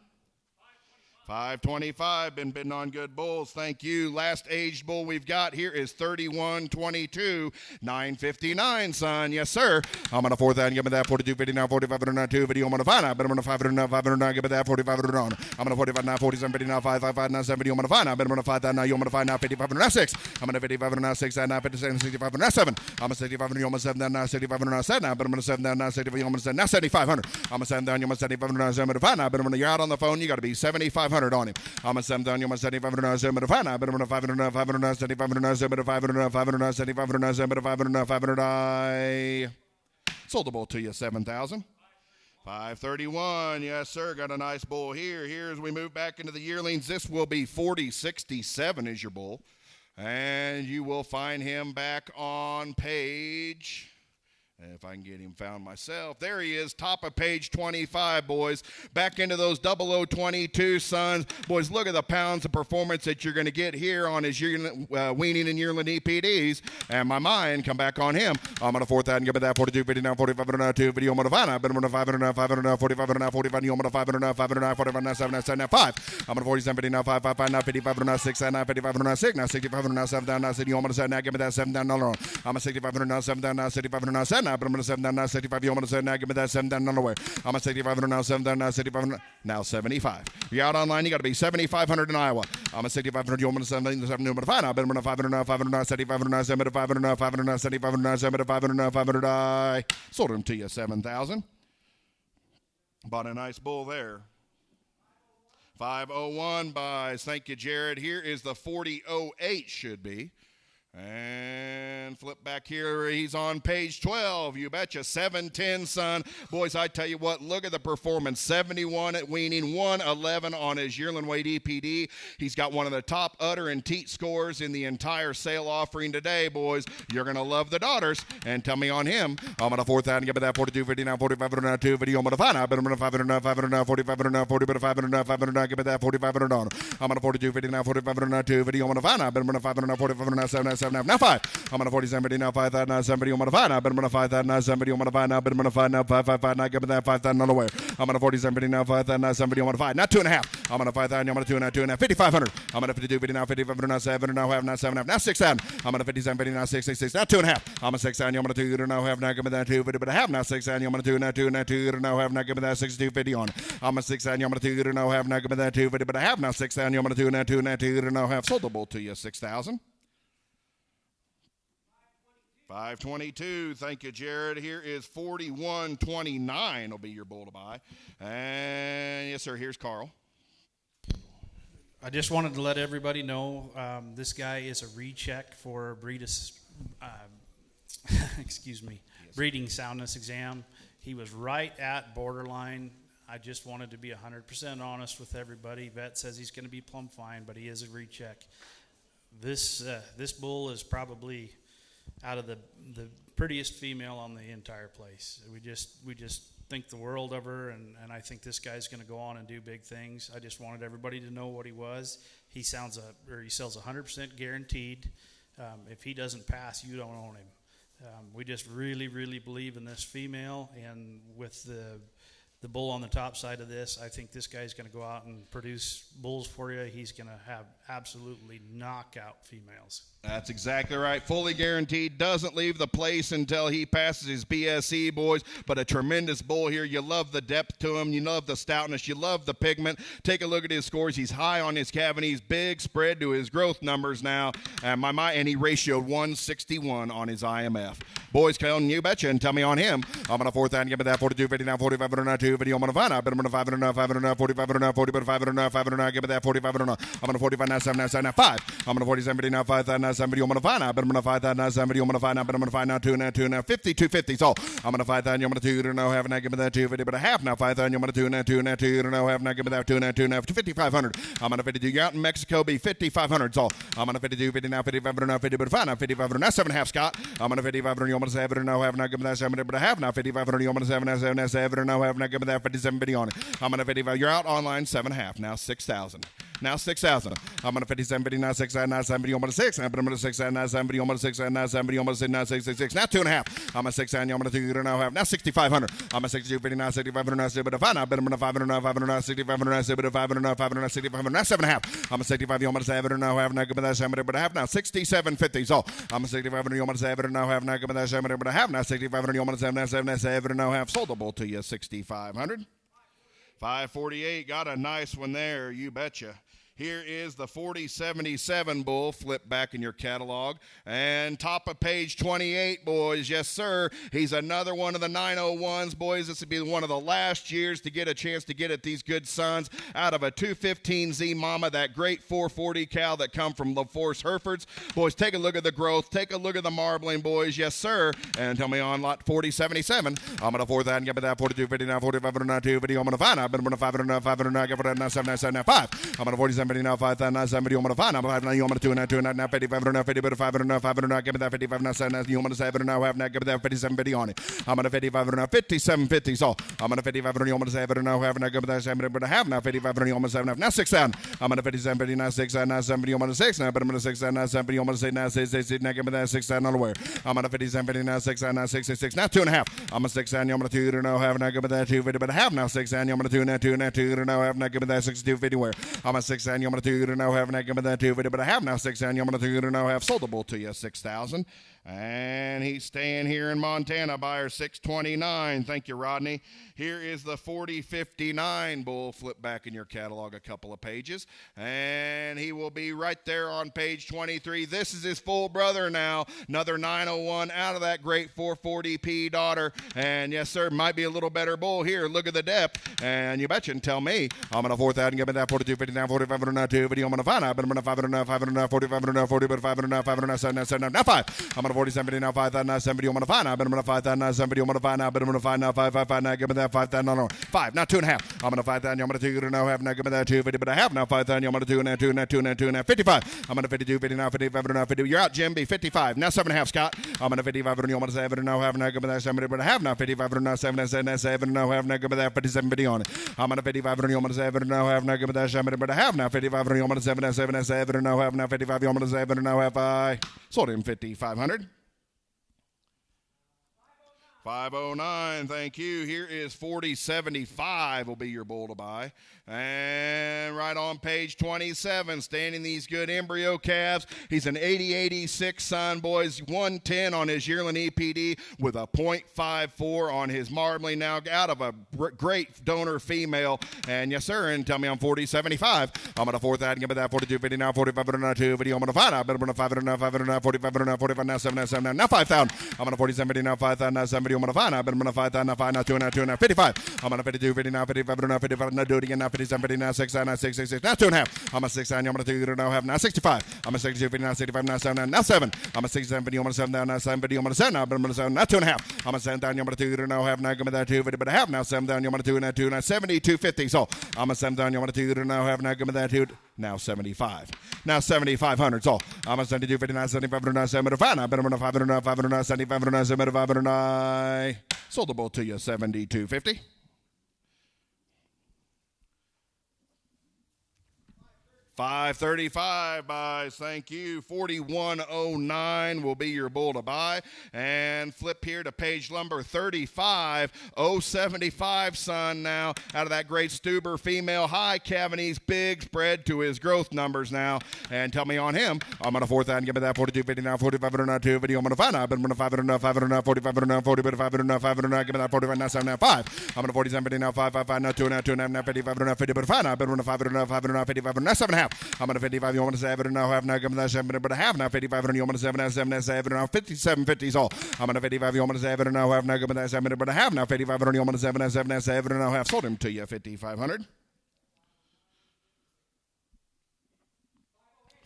525, been bidding on good bulls. Thank you. Last aged bull we've got here is 3122, 959, son. Yes, sir. I'm on a 4,000. Give me that 42, 50 now, 45 now, 2 video. I'm on a 5 now, but I'm on a 500 now, 500 now. Give me that 45 on. I'm on a 45 now, 47, 50 now, 555 now, 70. I'm on a 5 now, but I'm on a 5 now. You're on a 5 now, 55 now, 6. I'm on a 55 now, 6 now, 57, 65 now, 7. I'm a 65 and you're on a 7 now, 65 now, 7 now, but I'm on a 7 now, 65. You're on a 7 now, 7,500. I'm a 7 down, you're on a 75 now, 7 to 5 now, but you're out on the phone. You got to be 7,500 on him. I'm a 7 down, you're on a 75 now, 7 to 5 now, but I'm on a 500 now, 500 now, 75 now, 7 to 500 now, 500 now, 75 now, 7 to 500 now, 500. I sold the bull to you 7,000. 531, yes, sir. Got a nice bull here. Here as we move back into the yearlings, this will be 4067 is your bull. And you will find him back on page If I can get him found myself. There he is, top of page 25, boys. Back into those 0022 sons. Boys, look at the pounds of performance that you're going to get here on his weaning and yearling EPDs. And my mind, come back on him. I'm going to fourth that and give me that 42, 59, 45, 2 video. I'm going to find out. I'm going to 500, 500, 45, 45, I'm going to 500, 500, 45, 7, 7, 5. I'm going to 47, 59, 5, 5, 5, 55, 6, 9, 55, 6, now 65, 7 down, now 7, I'm going to say, now give me that 7 down, no, I'm a 65, 7 down, now 65, 7. But I'm going to 7 down, now 65. You want to say, now give me that 7 down, nowhere. I'm a 6500 now, 7 down, now 6500, now 75. If you're out online, you got to be 7,500 in Iowa. I'm a 6500. You want to 7 7 number 5 now. But I'm going to 500 now, 500 now, 7,500 now, 7 to 500 now, 500 now, 7,500 now, 7 to 500 now, 500. I sold him to you 7,000. Bought a nice bull there. 501 buys. Thank you, Jared. Here is the 4008 should be. And flip back here. He's on page 12. You betcha. 710, son. Boys, I tell you what, look at the performance. 71 at weaning, 111 on his yearling weight EPD. He's got one of the top udder and teat scores in the entire sale offering today, boys. You're going to love the daughters. And tell me on him. I'm going to fourth out and give me that 42, 59, 45, 2 video. I'm going to find out. But I'm going to 500, 500, 45, 40, but 500, 500, give me that 4,500 on. I'm going to 42, 59, 45, 2 video. I'm going to find out. But I'm going to 500, 45, 7, now 5. I'm going to 40 somebody now 5,000 now somebody I'm going to find out. But I'm going to 5,000 now somebody I'm going to find out. But I'm going to find out 555 now give me that 5,000 on the way. I'm going to 40 somebody now 5,000 now somebody I'm going to find. Now 2.5. I'm going to 5,000. I'm going to 2.5. 5,500. I'm going to 52 50 now 55 now 7 now half now 7 half now 6,000. I'm going to 57 50 now 6 now 2.5. I'm a 6,000. I'm going to 2 now half now give me that 2 50 but a half now 6,000. I'm going to 2 now half now give me that 62 50 on. I'm a 6,000. I'm going to 2 now half now give me that 2 50 but a half now 6,000. I'm going to 2 now half sold the bull to you 6,000. 522. Thank you, Jared. Here is 4129 will be your bull to buy. And yes, sir, here's Carl. I just wanted to let everybody know this guy is a recheck for breeding soundness exam. He was right at borderline. I just wanted to be 100% honest with everybody. Vet says he's going to be plumb fine, but he is a recheck. This bull is probably out of the prettiest female on the entire place. We just think the world of her, and I think this guy's going to go on and do big things. I just wanted everybody to know what he was. He sells 100% guaranteed. If he doesn't pass, you don't own him. We just really, really believe in this female, and with the bull on the top side of this, I think this guy's going to go out and produce bulls for you. He's going to have absolutely knockout females. That's exactly right. Fully guaranteed. Doesn't leave the place until he passes his BSE, boys. But a tremendous bull here. You love the depth to him. You love the stoutness. You love the pigment. Take a look at his scores. He's high on his cavities. Big spread to his growth numbers now. And he ratioed 161 on his IMF. Boys, Kellen, you betcha. And tell me on him. I'm going to 4,000. Give me that 42, 59, 45, 2 video. I'm going to find out. But I'm going to 500, 500, 45, 40, but 500, 500. Give me that 45. I'm going to 45 now, 7 now, 7 now, 5. I'm going to 47 now, 5,000 now, somebody I'm going to find out. But I'm going to 5,000 now, somebody I'm going to find out. But I'm going to find out 2 now, 50, 250. So I'm going to 5,000. I'm going to 2 now, half now, give me that 250, but a half now, 5,000. I'm going to 2 now, half now, give me that 2 now, 5,500. I'm going to 52. You're out in Mexico, be 5,500. So I'm going to 52, 50 now, 5,500 now, 50, but 5 now, 5,500 now, 7.5. Scott. I'm going to 5,500. I'm going to 7 now, half now, give me that 7, but a half now, 5,500. I'm going to 7 now, 7 now, half now, give me that 57 50 on it. I'm going to 55. You're out online 7.5 now, 6,000. Now 6,000. I'm going to 57 50 now 6 now 70 I'm going to 6 but I'm going to 6 now 70 I'm going to 6 now 70 I'm going to 6 now 6 now 2.5. I'm going to 6 I'm going to 2 now half now 6,500. I'm going to 62 50 now 6,500 now 7 but if I now but I'm going to 500 now 500 now 6,500 now 7 but 500 now 500 now 6,500 now 7.5. I'm going to 65 I'm going to 7 now half now give me that 7 but a half now 67.50. So I'm going to 65 I'm going to 7 now half now give me that 7 but a half now 6,500 I'm going to 7 now half sold the bull to you 6,500. 548 got a nice one there, you betcha. Here is the 4077 bull. Flip back in your catalog. And top of page 28, boys. Yes, sir. He's another one of the 901s, boys. This would be one of the last years to get a chance to get at these good sons out of a 215Z Mama, that great 440 cow that come from LaForce Herefords. Boys, take a look at the growth. Take a look at the marbling, boys. Yes, sir. And tell me on lot 4077. I'm going to 4,000. Give me that 42, 50, now 45, 2 video. I'm going to find out. But I'm going to 500, 500, give it that 7, 5. I'm going to 47. somebody now 5,000 somebody you want to find now 5 now you want to 2 now 2 now 55 now 50 but 5 now 5 now give me that 55 now 7 you want to 7 now have now give me that 57 50 on it. I'm gonna 55 now 57 50 so I'm gonna 55 you want to 7 now have now give me that 7 but I have now 55 you want to 7 now 6 down. I'm gonna 57 50 now 6 now somebody you want to 6 now but I'm gonna 6 now somebody you want to say now 6 now give me that 6 down on where. I'm gonna 57 50 now 6 now 66 now 2.5. I'm gonna 6 down you want to 2 now have now give me that 2 50 but I have now 6 down you want to 2 now 2 now 2 now have now give me that 62 50 where. I'm a 6 down you want to 2 now have now give me that 2 50 but I have now 6 down you want to 2 now have sold the bull to you 6,000. And he's staying here in Montana, buyer 629. Thank you, Rodney. Here is the 4059 bull. Flip back in your catalog a couple of pages. And he will be right there on page 23. This is his full brother now. Another 901 out of that great 440p daughter. And yes, sir, might be a little better bull here. Look at the depth. And you betcha and tell me. I'm going to 4,000, give me that 4259, 4502 video. I'm going to find out. But I'm going to 500, 500, 45, 40, but 500, 500, 700, now 5. I'm going to 47 now 5,000 somebody you want to find out, but I'm going to 5,000 somebody you want to find out, but I'm going to find out 555 now give me that 5,000 no 5 now 2.5. I'm going to 5,000 I'm going to 2 now have now give me that 250 but I have now 5,000 I'm going to 2 now 2 now 2 now 2 now 55. I'm going to 52 50 now 55 now 50. You're out, Jim. Be 55 now 7.5. Scott. I'm going to 55 and you want to 7 now have now give me that 70 but I have now 55 now 7 now have now give me that 57 50 on it. I'm going to 55 and you want to 7 now have now give me that 70 but I have now 55 and you want to 7 now have now 55 you want to 7 now have I sold him 5,500. 509, thank you. Here is 4075 will be your bull to buy. And right on page 27, standing these good embryo calves. He's an 80-86 son, boys. 110 on his yearling EPD with a .54 on his marbling now out of a great donor female. And yes, sir, and tell me I'm 4075. I'm going to 4,000, give me that 4250 now, 4502 video. I'm going to find out, but I'm going to 500 now, 500 now, 45 now, 45 now, 7 now 5,000. I'm going to 47 now, 5,000 now, somebody I'm going to find out, but I'm going to 5,000 now, 5 now, 2 now, 2 now, 55. I'm going to 52 50 now, 55 now, 55 now, do it again now, 57 50 now, 6 now, 6 6 6 now 2.5. I'm a 6 9, I'm going to 2 now, have now 65. I'm a 62 50 now, 65 now, 7 now 7. I'm a 67 50, I'm going to 7 down now, 7 50, I'm going to 7 now, but I'm going to 7 now 2.5. I'm a 7 down, I'm going to 2 now, have now, give me that 2 50, but I have now 7 down, I'm going to 2 now, 2 now, 72 50. So I'm a 7 down, I'm going to 2 now, have now, give me that 2 now 75. Now 7,500. So I'm a 72 59 75 75 now, but I'm going to 500 500 75 75 sold the bull to you 72.50. 535 buys, thank you. 4109 will be your bull to buy. And flip here to page number 35. 075 son now out of that great Stuber female. High cavities, big spread to his growth numbers now. And tell me on him. I'm going to 4,000, give me that 4250 now, 4502 video. I'm going to find out, but I'm going to 500 500 45 40 but 500 500 give me that 45 now 7 now 5. I'm going to 47 50 now 555 now 2 now 2 now 55 50 but 5 now, but I'm going to 500 500 55 now 7.5. I'm going to 55, you want to 7 now, have now, give me that 7, but I have now 55, and you want to 7 now, 7 now, 7 now, 57 50s all. I'm going to 55, you want to 7 now, have now, give me that 7, but I have now 55, and you want to 7 now, 7 now, 7 now, have sold him to you 5,500.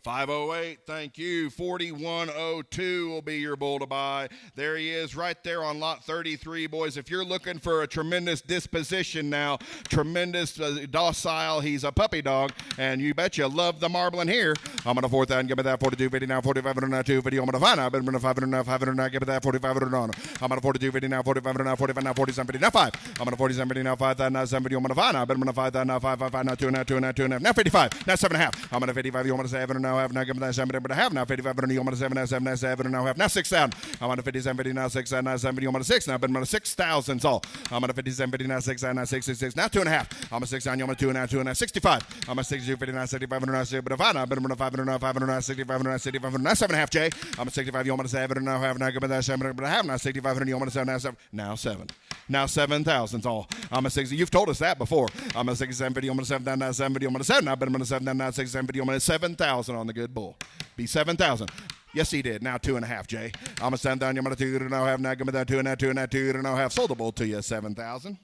508, thank you. 4102 will be your bull to buy. There he is right there on lot 33, boys. If you're looking for a tremendous disposition now, tremendous docile, he's a puppy dog, and you bet you love the marbling here. I'm going to 4,000, give me that 42 50 now, 45 now, 2 video. I'm going to find out, but I'm going to 500 now, 500 now, give me that 45 on. I'm going to 42 50 now, 45 now, 45 now, 47 50 now, 5. I'm going to 47 50 now, 5,000 now, 7 video. I'm going to find out, but I'm going to 5,000 now, 555 now, 2 now, 2 now, 2 now, now 55, now 7.5. I'm going to 55, you want to 7 now, have now, give me that 7, but I have now 55, but you want to 7 now, 7 now, 7 now, have now 6,000. I'm going to 57 50 now, 6 now, 7, you want to 6 now, but I'm going to 6,000 all. I'm going to 57 50 now, 6 now, 6 6 now 2.5. I'm a 6 now, you want to 2 now, 2 now, 65. I'm a 62 50 now, 65 now, 6, but if I know, but I'm going to 500 now, 500 now, 65 now, 65 now 7.5. Jay, I'm a 65, you want to 7 now, have now, give me that 7, but I have now 65, you want to 7 now, 7 now 7. Now 7,000 all. I'm a 60. You've told us that before. I'm a 67 50. I'm going to 7 down now, 7 50. I'm going to 7 now, but I'm going to 7 down now, 67 50. I'm going to 7,000 on the good bull. Be 7,000. Yes, he did. Now 2.5, Jay. I'm a 7 down. I'm going to 2 now, have now, give me that 2 and that 2 and that 2 and now have sold the bull to you 7,000.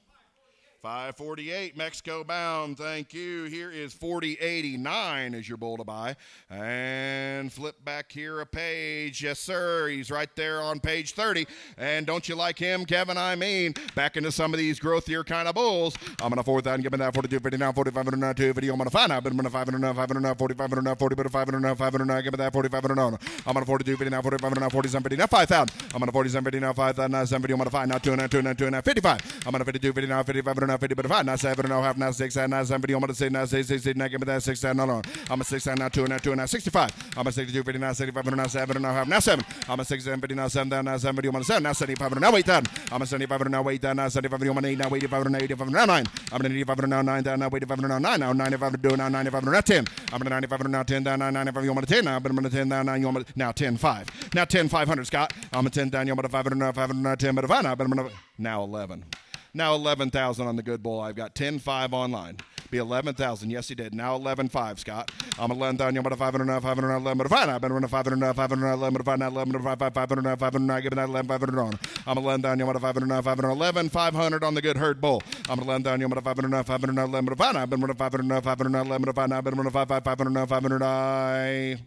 548, Mexico bound. Thank you. Here is 4089 is your bull to buy. And flip back here a page. Yes, sir. He's right there on page 30. And don't you like him, Kevin? I mean, back into some of these growthier kind of bulls. I'm going to 4,000, give me that 42, 59, 45, 2 video. I'm going to find out. But I'm going to 500, 500, 45, 40, but 500, 500, give me that 45, I'm going to 42, 59, 45, 40, 59, 5,000. I'm going to 40, 59, 5,000, 70. I'm going to find out 200, 55. I'm going to 52, 59, 55, 50, but 5, now 7, now half, now 6, now 70. I'm going to say now 6, now give me that 6, now. I'm a 6, now 2, now 65. I'm a 62, 59, 65, now 7, now half, now 7. I'm a 6, 50, now 7, now 70. I'm going to 7, now 75, now 8,000. I'm a 75, now 8, now 75. I'm going to 8, now 85, now 85, now 9. I'm going to 85, now 9, now 85, now 9, now 95, now 95, now 10. I'm going to 95, now 10, now 95. You want to 10 now, but I'm going to 10 now, now 10, 5. Now 10, 500, Scott. I'm a 10 down, you're going to 500, now 500, now 10, but if I now, but I'm going to now 11. Now 11,000 on the good bull. I've got 10.5 online. Be 11,000. Yes, he did. Now 11.5, Scott. I'm 11,000. You're about 500 now, 500 now, 11, but if I now, but I'm 500 now, 500 now, 11, but if I now, 11, but if I 500 now, 500 now, give me that 11, 500 on. I'm 11,000. You're about 500 now, 500 11, 500 on the good herd bull. I'm 11,000. You're about 500 now, 500 now, 11, but if I now, but I'm 500 now, 500 now, 11, but if I now, but I'm 500 now, 500 I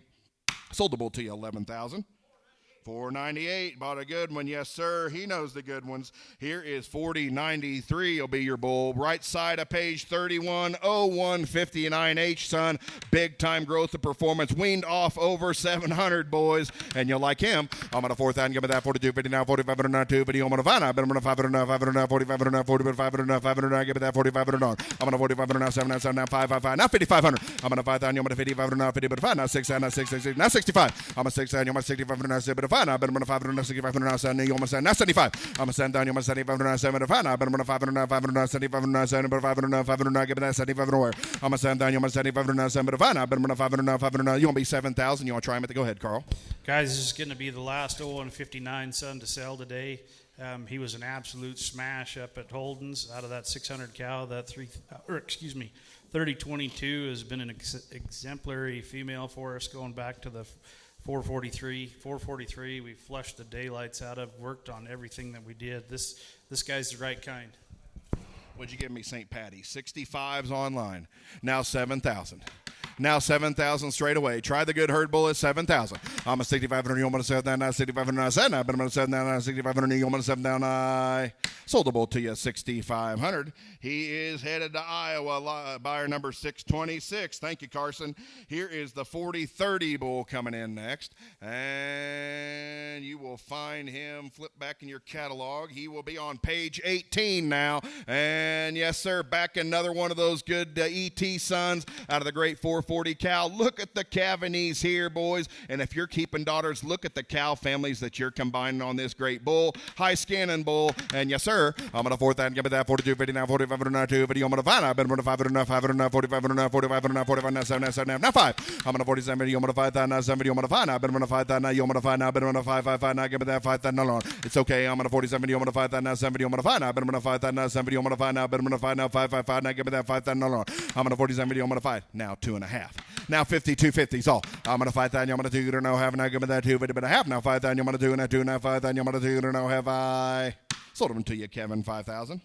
sold the bull to you, 11,000. 498, bought a good one. Yes, sir. He knows the good ones. Here is 4093 will be your bull. Right side of page 31, 0159H, son. Big time growth of performance. Weaned off over 700, boys. And you'll like him. I'm on a 4,000. Give me that 42, 50 now, 4500 now, 2 video. I'm on a 5 now, but I'm on a 500 now, 500 now, 4500 now, 40, but 500 now, 500 now. Give me that 4500 on. I'm on a 4500 now, 7 now, 7 now, 555 now, 5500. I'm on a 5,000. I'm on a 5500 now, 50, but 5 now, 6 now, 6, 6, 6, now 65. I'm a 6,000. I'm on 6500 now, 7, but 5 now, but I'm on a 500 now, 6500 now, 7, you almost now 75. I'm a 7 down. I'm on 7500 now, 75 now, but I'm on a 500 now, 500 now, 75 now, 7, but 500 now, 500 now, give me that 75 where. I'm a 7 down. I'm on 7500 now, 7, but 5 now, but I'm on a 500 now, 500 now. You want to be 7,000? You want to try him at the go ahead, Carl? Guys, this is going to be the last 0159 son to sell today. He was an absolute smash up at Holden's out of that 600 cow. That 3022 has been an exemplary female for us going back to the 443. We flushed the daylights out of, worked on everything that we did. This guy's the right kind. What'd you give me, St. Patty? 65's online. Now 7,000. Now 7,000 straight away. Try the good herd bull at 7,000. I'm a 6,500. You want to 7 down? 6,500. I said now, but I'm going to 7 down. 6,500. You want to 7 down? I sold the bull to you 6,500. He is headed to Iowa. Buyer number 626. Thank you, Carson. Here is the 4030 bull coming in next, and you will find him. Flip back in your catalog. He will be on page 18 now, and yes, sir, back another one of those good ET sons out of the great 440 cow. Look at the Cavanese here, boys, and if you're keeping daughters, look at the cow families that you're combining on this great bull. High scanning bull, and yes, sir, I'm going to 4,000. Give me that 42, 59, 4500 now, 2 video. I'm going to find out. I'm going to 500 now, 500 now, 4500 now, 4500 now, 45 now, 7 now, 7 now, now 5. I'm going to 47 video. I'm going to 5,000 now, 7 video. I'm going to find out. I'm going to 5,000 now. You're going to find out. I'm going to 555 now. Give me that 5,000. No. It's okay. I'm going to 47 video. I'm going to 5,000 now, 7 video. I'm going to find out. I'm going to 5,000 now, 7 video. I'm going to find out. I'm going to find out 555 now. Give me that 5,000. No. I'm going to 47 video. I'm going to 5. Now 2.5. Now 50, 250's all. I'm going to 5,000. I'm going to 2 now half. Now give me that 2 video, but a half. Now 5,000. I'm going to 2 now 2 now 5,000. I'm going to 2 now have I sold them to you, Kevin. 5,000.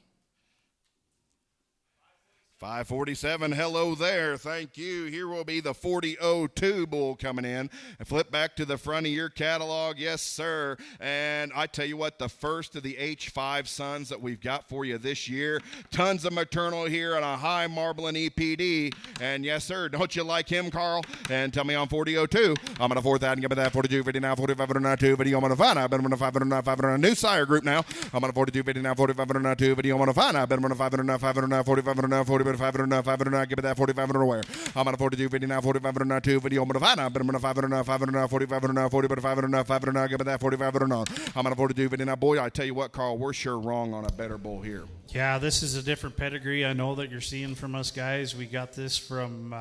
547, hello there, thank you. Here will be the 4002 bull coming in. And flip back to the front of your catalog, yes, sir. And I tell you what, the first of the H5 sons that we've got for you this year. Tons of maternal here and a high marbling EPD. And yes, sir, don't you like him, Carl? And tell me on 4002. I'm going to 4,000, give me that 42, 50 now, 4500 now, 2 video. I'm going to find out. I'm going to 500 now, 500 new sire group now. I'm going to 42, 50 now, 4500 now, 2 video. I'm going to find out. I'm going to 500 now, 500 now, 4500 now, 40. 500 now, 500 now, give me that 4,500 where. I'm on a 42, 50 now, 4,500 now, 2 video. I'm going to find out, but I'm going to 500 now, 500 now, 4,500 now, 40, but 500 now, 500 now, give me that 4,500 on. I'm on a 42, 50 now. Boy, I tell you what, Carl, we're sure wrong on a better bull here. Yeah, this is a different pedigree. I know that you're seeing from us guys. We got this from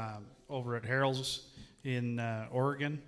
over at Harold's in Oregon.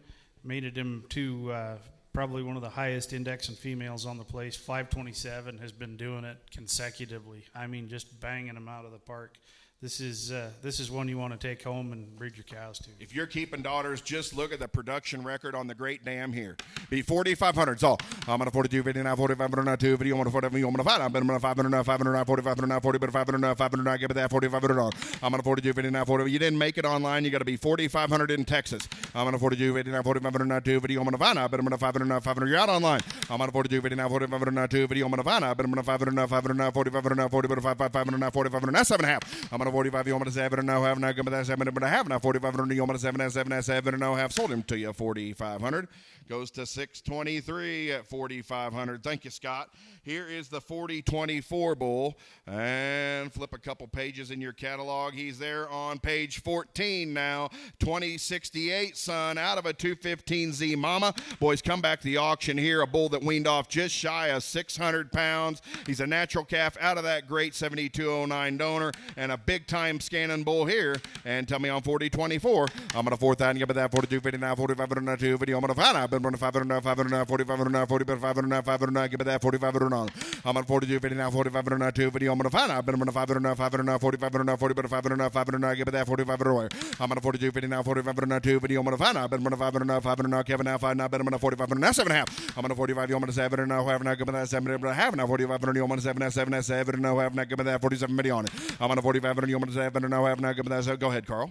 Mated him to probably one of the highest indexing females on the place. 527 has been doing it consecutively. I mean, just banging them out of the park. this is one you want to take home and breed your cows to. If you're keeping daughters, just look at the production record on the Great Dam here. Be 4,500. So I'm going to 42, 59, 45, 2 video. I'm going to 45, you want to find out. I'm going to 500, 500, 45, 40, but 500, 500, give it that 4,500 on. I'm going to 42, 59, 40. You didn't make it online. You got to be 4,500 in Texas. I'm going to 42, 59, 45, 2 video. I'm going to find out. But I'm going to 500, 500. You're out online. I'm going to 42, 59, 45, 2 video. I'm going to find out. But I'm going to 500, 500, 45, 40, but 500, 45, that's 7.5. I'm going to 45. You want to 7 and no half. Now give me that 7 and a half. Now 4,500. You want to 7 and 7 and 7 and no half. Sold him to you 4,500. Goes to 623 at 4,500. Thank you, Scott. Here is the 4024 bull. And flip a couple pages in your catalog. He's there on page 14 now. 2068, son, out of a 215Z mama. Boys, come back to the auction here. A bull that weaned off just shy of 600 pounds. He's a natural calf out of that great 7209 donor. And a big-time scanning bull here. And tell me on 4024. I'm going to 4,000. Give me that 4259, 4502 video. I'm going to find out. I'm going to 500, 500, 4500, 4500, 500. Give me that 4500 on. I'm on 4259, 4502 video. I'm going to find out. I'm going to 500, 500, 4500, 4500, 500. Give me that 4500. I'm on 4259, 4502 video. I'm going to find out. I'm going to 500, 500. Kevin now 5 now. I'm going to 4500. Now 7.5. I'm going to 45. I'm going to 7 and now half. Now give me that 7 and a half. Now 4500. I'm going to 7 7 7 and now half. Now give me that 47 video on it. I'm on 4500. I'm going to 7 and now half. Now give me that. So go ahead, Carl.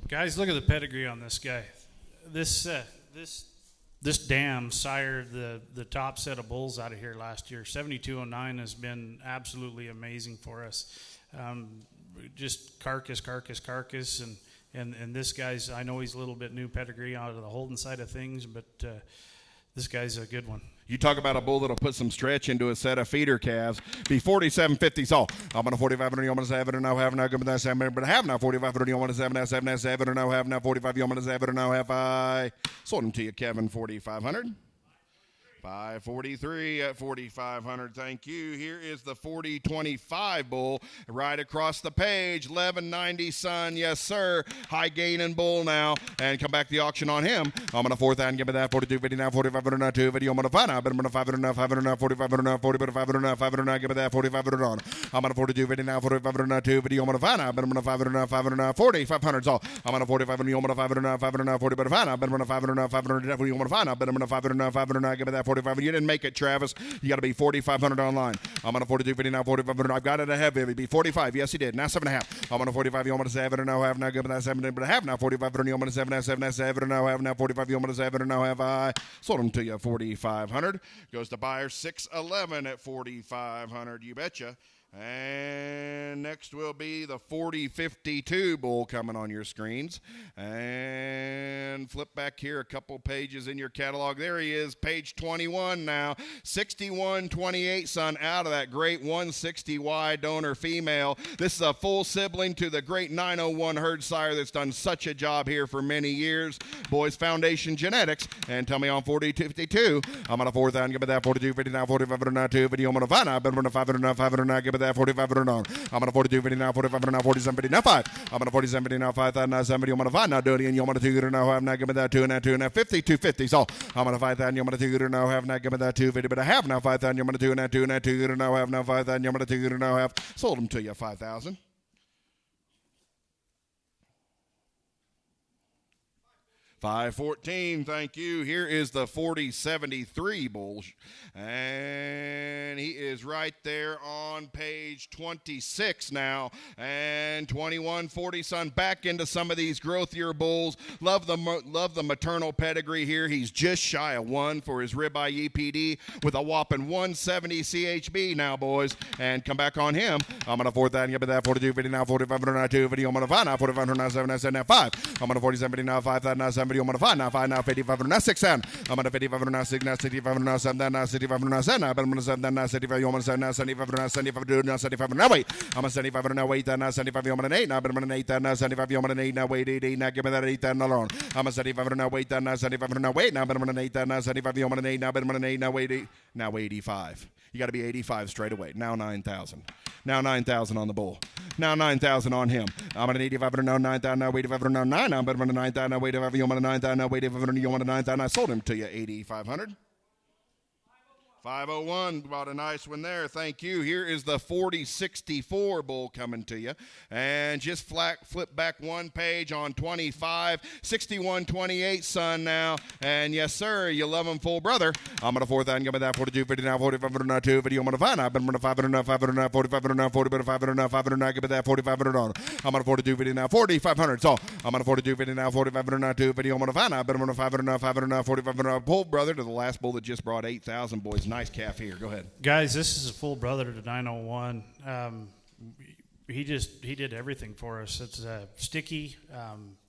Guys, look at the pedigree on this guy. This dam sired the top set of bulls out of here last year. 7209 has been absolutely amazing for us. Just carcass, and this guy's, I know he's a little bit new pedigree out of the Holden side of things, but this guy's a good one. You talk about a bull that'll put some stretch into a set of feeder calves. Be 47.50. So I'm on a 4500. You want to 7 and now have now give me that 7 but I have now 4500. You want to 7 and now have now 45. You want to 7 and now have I sold him to you, Kevin. 4,500. 543 at 4,500. Thank you. Here is the 4025 bull right across the page. 1190, son. Yes, sir. High gaining bull now. And come back to the auction on him. I'm going to 4,000. Give me that 4250 now. 4500 2 video. I'm going to find out. But I'm going to 500 500 4500 40 but 500 500. Give me that 4500 on. I'm going to 4250 now. 4500 2 video. I'm going to find out. But I'm going to 500 500 4500. So I'm going to 4500. You want to 500 500 40 but 500. But I'm going to 500 500. You want to find out. But I'm going to 500 500. Give me that 45. You didn't make it, Travis. You got to be 4,500 online. I'm on a 4250 now, 4,500. I've got it ahead of it. Be 45. Yes, he did. Now 7.5. I'm on a 45. You want to 7 and now have now give me that 7 but a half now 4500. You want to 7 and now have now 45. You want to 7 and now have I sold them to you 4,500. Goes to buyer 611 at 4,500. You betcha. And next will be the 4052 bull coming on your screens. And flip back here a couple pages in your catalog. There he is, page 21 now. 6128, son, out of that great 160Y donor female. This is a full sibling to the great 901 herd sire that's done such a job here for many years. Boys Foundation Genetics. And tell me on 4052. I'm on a 4,000. Give me that 4259, 4502 video. I'm going to find out. But I'm going to 500, give me that 4500 on. I'm on a 4250 now, 4500 now, 4750 now 5. I'm on a 4750 now, 5,000 now 70. I'm on a 5 now, dirty, and you want a 2 now, have now, give me that 2 and that 2 and that 50, 250. So I'm on a 5,000, you want a 2 now, have now, give me that 250, but I have now 5,000, you want a 2 and that 2 and that 2 now, have now 5,000, you want a 2 now, have sold them to you 5,000. 514, thank you. Here is the 4073 bull. And he is right there on page 26 now. And 2140, son, back into some of these growthier bulls. Love the maternal pedigree here. He's just shy of 1 for his ribeye EPD with a whopping 170 CHB now, boys. And come back on him. I'm on a 4,000, give me that 4250 now, 4500 now 2 video. I'm on a 5 now, 4500 now 7 now 7 now 5. I'm on a 4750 now, 5,000 now 7 video. I'm on a 5 now 5500 now 6 7. I'm on a 5500 now 6 now 6500 now 7 now 6500 now 7 now. But I'm on a 7 now 75. I'm on a 7 now 75 now 75 now 75 now wait. I'm on a 75 now wait now 75. I'm on an 8 now. But I'm on an 8 now 75. I'm on an 8 now wait 8 now. Give me that 8 now alone. I'm on a 75 now wait now 75 now wait now. But I'm on an 8 now 75. I'm on an 8 now. But I'm on an 8 now wait 8 now 85. You got to be 85 straight away. Now 9,000. Now 9,000 on the bull. Now 9,000 on him. I'm on an 85 now 9,000 now wait 85 now 9 now. But I'm on a 9,000 now wait 85. I'm on a 9,000 now wait 85. You want a 9,000. I sold him to you 8,500. 501 bought a nice one there. Thank you. Here is the 4064 bull coming to you. And just flip back one page on 25. 6128, son, now. And yes, sir, you love him, full brother. I'm going to 4,000. Give me that 4250 now. 4500 2 video. I'm going to find out. I'm going to 500 500 4500 40 500 500 give me that 4500 on. I'm going to 4250 now. 4500. So I'm going to 4250 now. 4500 2 video. I'm going to find out. I'm going to 500 500 4500 pull brother to the last bull that just brought 8,000 boys. Nice calf here. Go ahead. Guys, this is a full brother to 901. He did everything for us. It's a sticky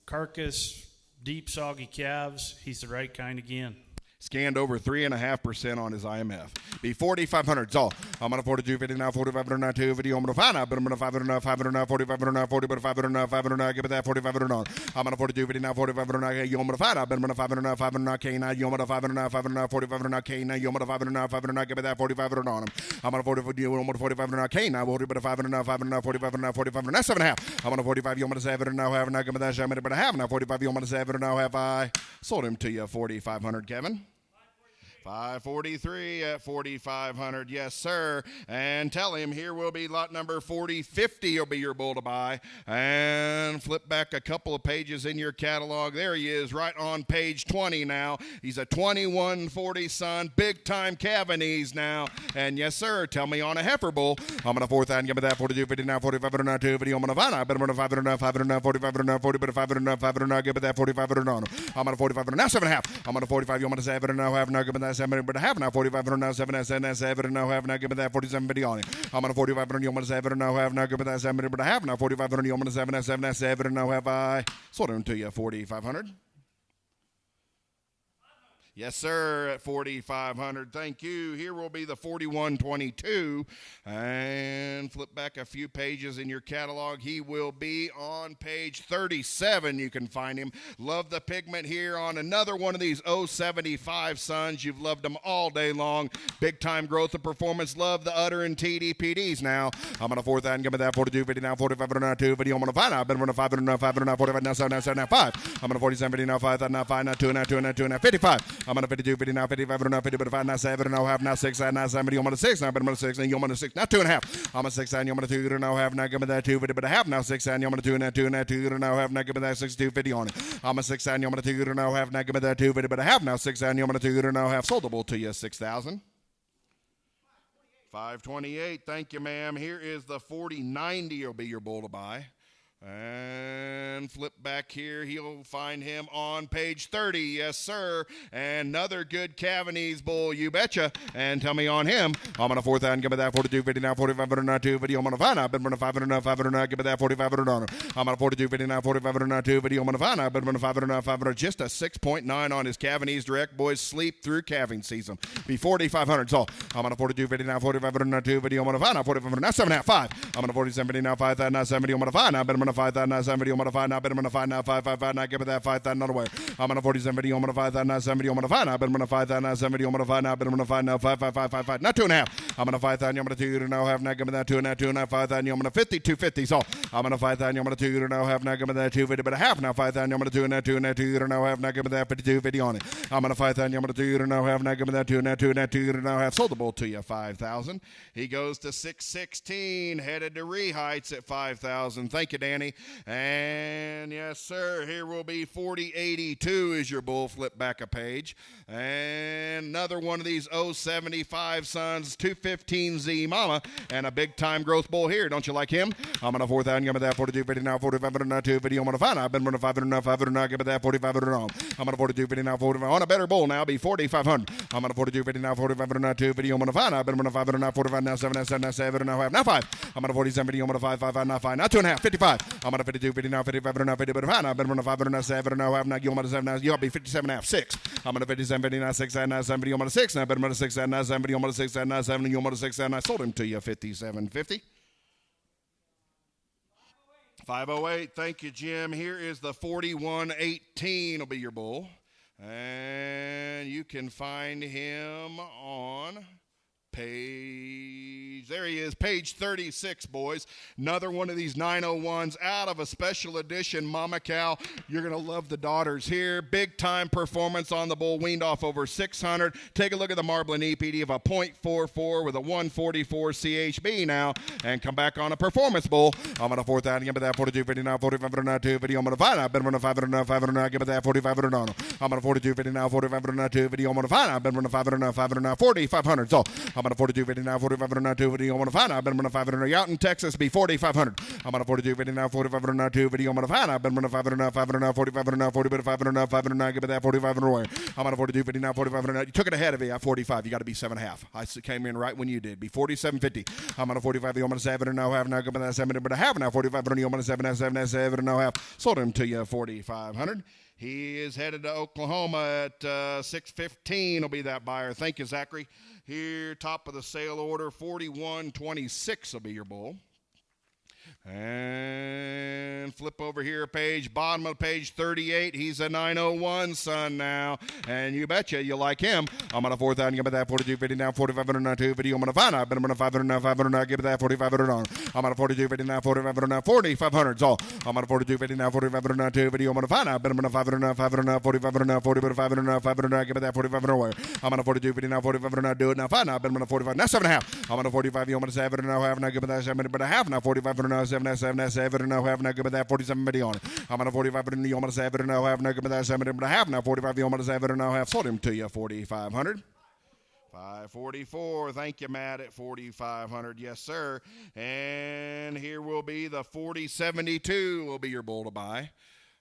carcass, deep soggy calves. He's the right kind again. Scanned over 3.5% on his IMF. Be 4,500. So I'm going to 4250 now. 4500 2 video. I'm going to find out. But I'm going to 500 500 4500 40 but 500 500 give it that 4500 on. I'm going to 4250 now. 4500 you. I'm going to find out. But I'm going to 500 500 K now. You. I'm going to 500 500 4500 K now. You. I'm going to 500 500 give it that 4500 on him. I'm going to 40 you. I'm going to 4500 K now. 40 but 500 500 4500 4500. That's 7.5. I'm going to 45 you. I'm going to 7 now. Have now give me that 7 but I have now 45 you. I'm going to 7 now. Have I sold him to you 4,500, Kevin? 543 at 4,500, yes, sir. And tell him here will be lot number 4050 will be your bull to buy. And flip back a couple of pages in your catalog. There he is, right on page 20 now. He's a 2140 son, big time Cavanese now. And yes, sir, tell me on a heifer bull. I'm going to 4,000, give me that 4250 now, 4500 2 video. I'm going to find out, but I'm going to 500 500 4500 40 but 500 500 give me that 4500 on him. I'm going to 4500 now 7.5. I'm going to 45 you. I'm going to 7 now have now give me that 7 but I have now 4500 now 7 now have now give me that 47 video on him. I'm going to 4500 you. I'm going to 7 now have now give me that 7 but I have now 4500 you. I'm going to 7 now have I sold him to you 4,500. Yes, sir, at 4,500. Thank you. Here will be the 4122. And flip back a few pages in your catalog. He will be on page 37. You can find him. Love the pigment here on another one of these 075 sons. You've loved them all day long. Big time growth and performance. Love the udder and TDPDs now. I'm going to 4,000. Give me that 4250 now. 4500 2 video. I'm going to find out. I'm going to 500 now 500 now 45 now 7 now 7 now 5. I'm going to 47 now 5 now 5 now 2 now 2 now 2 now 55. I'm going to 52, 50 now, 55 now, 50, but 5 now, 7 now, half now, 6 now, 7, you're on 6 now, but I'm on 6 and you're on 6 now, 2.5. I'm on 6 and you're on 2 now, half now, give me that 2, 50, but a half now, 6 and you're on 2 now, 2 now, 2 now, half now, give me that 6, 250 on it. I'm on 6 and you're on 2 now, half now, give me that 2, 50, but a half now, 6 and you're on 2 now, half soldable to you, 6,000. 528. Thank you, ma'am. Here is the 4090 will be your bull to buy. And flip back here. He'll find him on page 30. Yes, sir. Another good Cavanese bull, you betcha. And tell me on him. I'm on a 4,000. Give me that 4250 now, 4500 now, 2 video. I'm on a find out. But I'm on a 500 now, 500 now. Give me that 4500 on him. I'm on a 4250 now, 4500 now, 2 video. I'm on a find out. But I'm on a 500 now, 500. Just a 6.9 on his Cavanese direct. Boys sleep through calving season. Be 4,500. So I'm on a 4250 now, 4500 now, 2 video. I'm on a find out. 4500 now, 7.5. 5. I'm on a 4750 now, 5,000 now, 70. I'm on a find out. But I'm on a 5,000 now, 70. I'm on a find out. But I'm on a find now, 555 now. Give me that 5,000 on the way. I'm on a 4750. I'm on a 5,000 now, 70. I'm on a find out. But I'm on a 5,000 now, 70. I'm on a find out. But I'm on a find now, 55555. Not 2.5. I'm on a 5,000. I'm on a 2 now, half now. Give me that 2 now, 2 now, 5,000. I'm on a 50, 250. So I'm on a 5,000. I'm on a 2 now, half now. Give me that 250. But a half now, 5,000. I'm on a 2 now, 2 now, 2 now, half now. Give me that 5250 on it. I'm on a 5,000. I'm on a 2 now, half now. Give me that 2 now, 2 now, 2 now, half sold the bull to you 5,000. He goes to 616, headed to Heights at 5,000. Thank you, Danny. And yes, sir, here will be 4082 is your bull. Flip back a page. And another one of these 075 sons, 215Z Mama, and a big time growth bull here. Don't you like him? I'm on a 4,000. Give me that 4250 now, 4500 now, 2 video. I'm on a 5 now. I've been on a 500 now, 500 now. Give me that 4500 on. I'm on a 4250 now, 45 on a better bull now. Be 4,500. I'm on a 4250 now, 4500 now, 2 video. I'm on a 5 now. I've been on a 500 now, 45 now, 7 now, 7 now, 7 now, half now 5. I'm on a 4750. I'm on a 555 now, 5 now 2.5. 55. I'm on a 5250 now, 55 now, 50 but 5 now. I've been on a 500 now, 7 now, half now. You're on a 7 now. You'll be 57 now, 6. I'm on a 5750 now, 6 now, 7 video. I'm on a 6 now. I've been on a 6 now, 7 video. I'm on a 6 now, 7. You're on a 6 now. I sold him to you 5750. 508. Thank you, Jim. Here is the 4118 will be your bull. And you can find him on There he is, page 36, boys. Another one of these 901s out of a special edition Mama Cow. You're going to love the daughters here. Big time performance on the bull, weaned off over 600. Take a look at the marbling EPD of a .44 with a 144 CHB now, and come back on a performance bull. I'm going to 4,000, give me that 42, 59, 45, 2 video. I'm going to find out. Been running 500, 500, give me that 4500 on. I'm going to 42, 59, 45, 2 video. I'm going to find out. Been running 500, 500, 4500. So I'm going to 42, 59, 45, 2 video. I'm going to find out. Been running 500 out in Texas, be 4500. I'm going to 42, 59, 45, 2 video. I'm going to find out. Been running 500, 500, 4500, 40, 500, 500, give me that 4500 away. I'm going to 42, 59, 4500. You took it ahead of me at 45. You got to be 7.5. I came in right when you did. Be 47.50. I'm on a 45. I'm on a 7 and now half. Now give me that 7 but a half. Now 45. I'm on a 7 and now half. Sold him to you 4,500. He is headed to Oklahoma at 6:15. Will be that buyer. Thank you, Zachary. Here, top of the sale order, 41.26 will be your bull. And flip over here a page, bottom of page 38. He's a 901 son now, and you betcha you like him. I'm on a 4,000, give me that 42, 50 now, 4500 2 video. I'm on a 5 now, I'm on a 500 now, 500 now, give me that 4500 on. I'm on a 42, 50 now, 4500 now, 4500. So I'm on a 42, 50 now, 4500 2 video. I'm on a 5 now, I'm on a 500 now, 500 now, 4500 now, 4500 now, 500 now, give me that 4500 away. I'm on a 42, 50 now, 4500 now, do it now, 5 now, I'm on a 45 now, 7.5. I'm on a 45, I'm on a 7 now, half now, give me that 7 but a half now, 4500 now, 7 now, half now, give me that 47 million. I'm on a 45 and I'm on a 7 now, half now, give me that 7 but a half now, 45, I'm on a 7 now, half. Sold him to you 4,500. 544. Thank you, Matt, at 4,500. Yes, sir. And here will be the 4072 will be your bull to buy.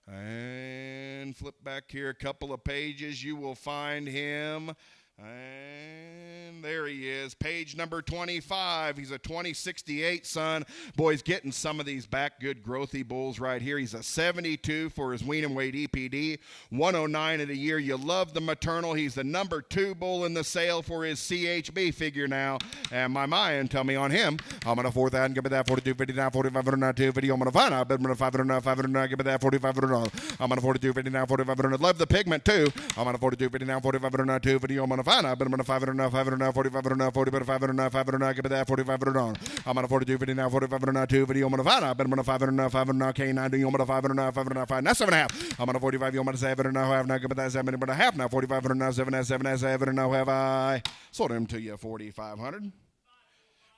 And flip back here a couple of pages. You will find him. And there he is, page number 25. He's a 2068 son. Boy, he's getting some of these back good growthy bulls right here. He's a 72 for his wean and weight EPD, 109 of the year. You love the maternal. He's the number 2 bull in the sale for his CHB figure now. And my Mayan tell me on him. I'm on a 4,000, give me that 42, 59, 4500 2 video. I'm on a 5 now, I'm on a 500, 500, give me that 4500. I'm on a 42, 59, 4500. Love the pigment too. I'm on a 42, 59, 4500 2 video. I'm on a 5 now, I'm on a 500 now, 500 now, 4500 now, 40, 500 now, 500 now, give me that 4500 on. I'm on a 42, 50 now, 4500 now, 2 video. I'm on a 5 now, I'm on a 500 now, 500 now, K9, I'm on a 500 now, 500 now, 5. Now 7.5. I'm on a 45, I'm on a 7 now, half now, give me that 7 but a half now, 4500 now, 7 now, have I sold him to you 4,500.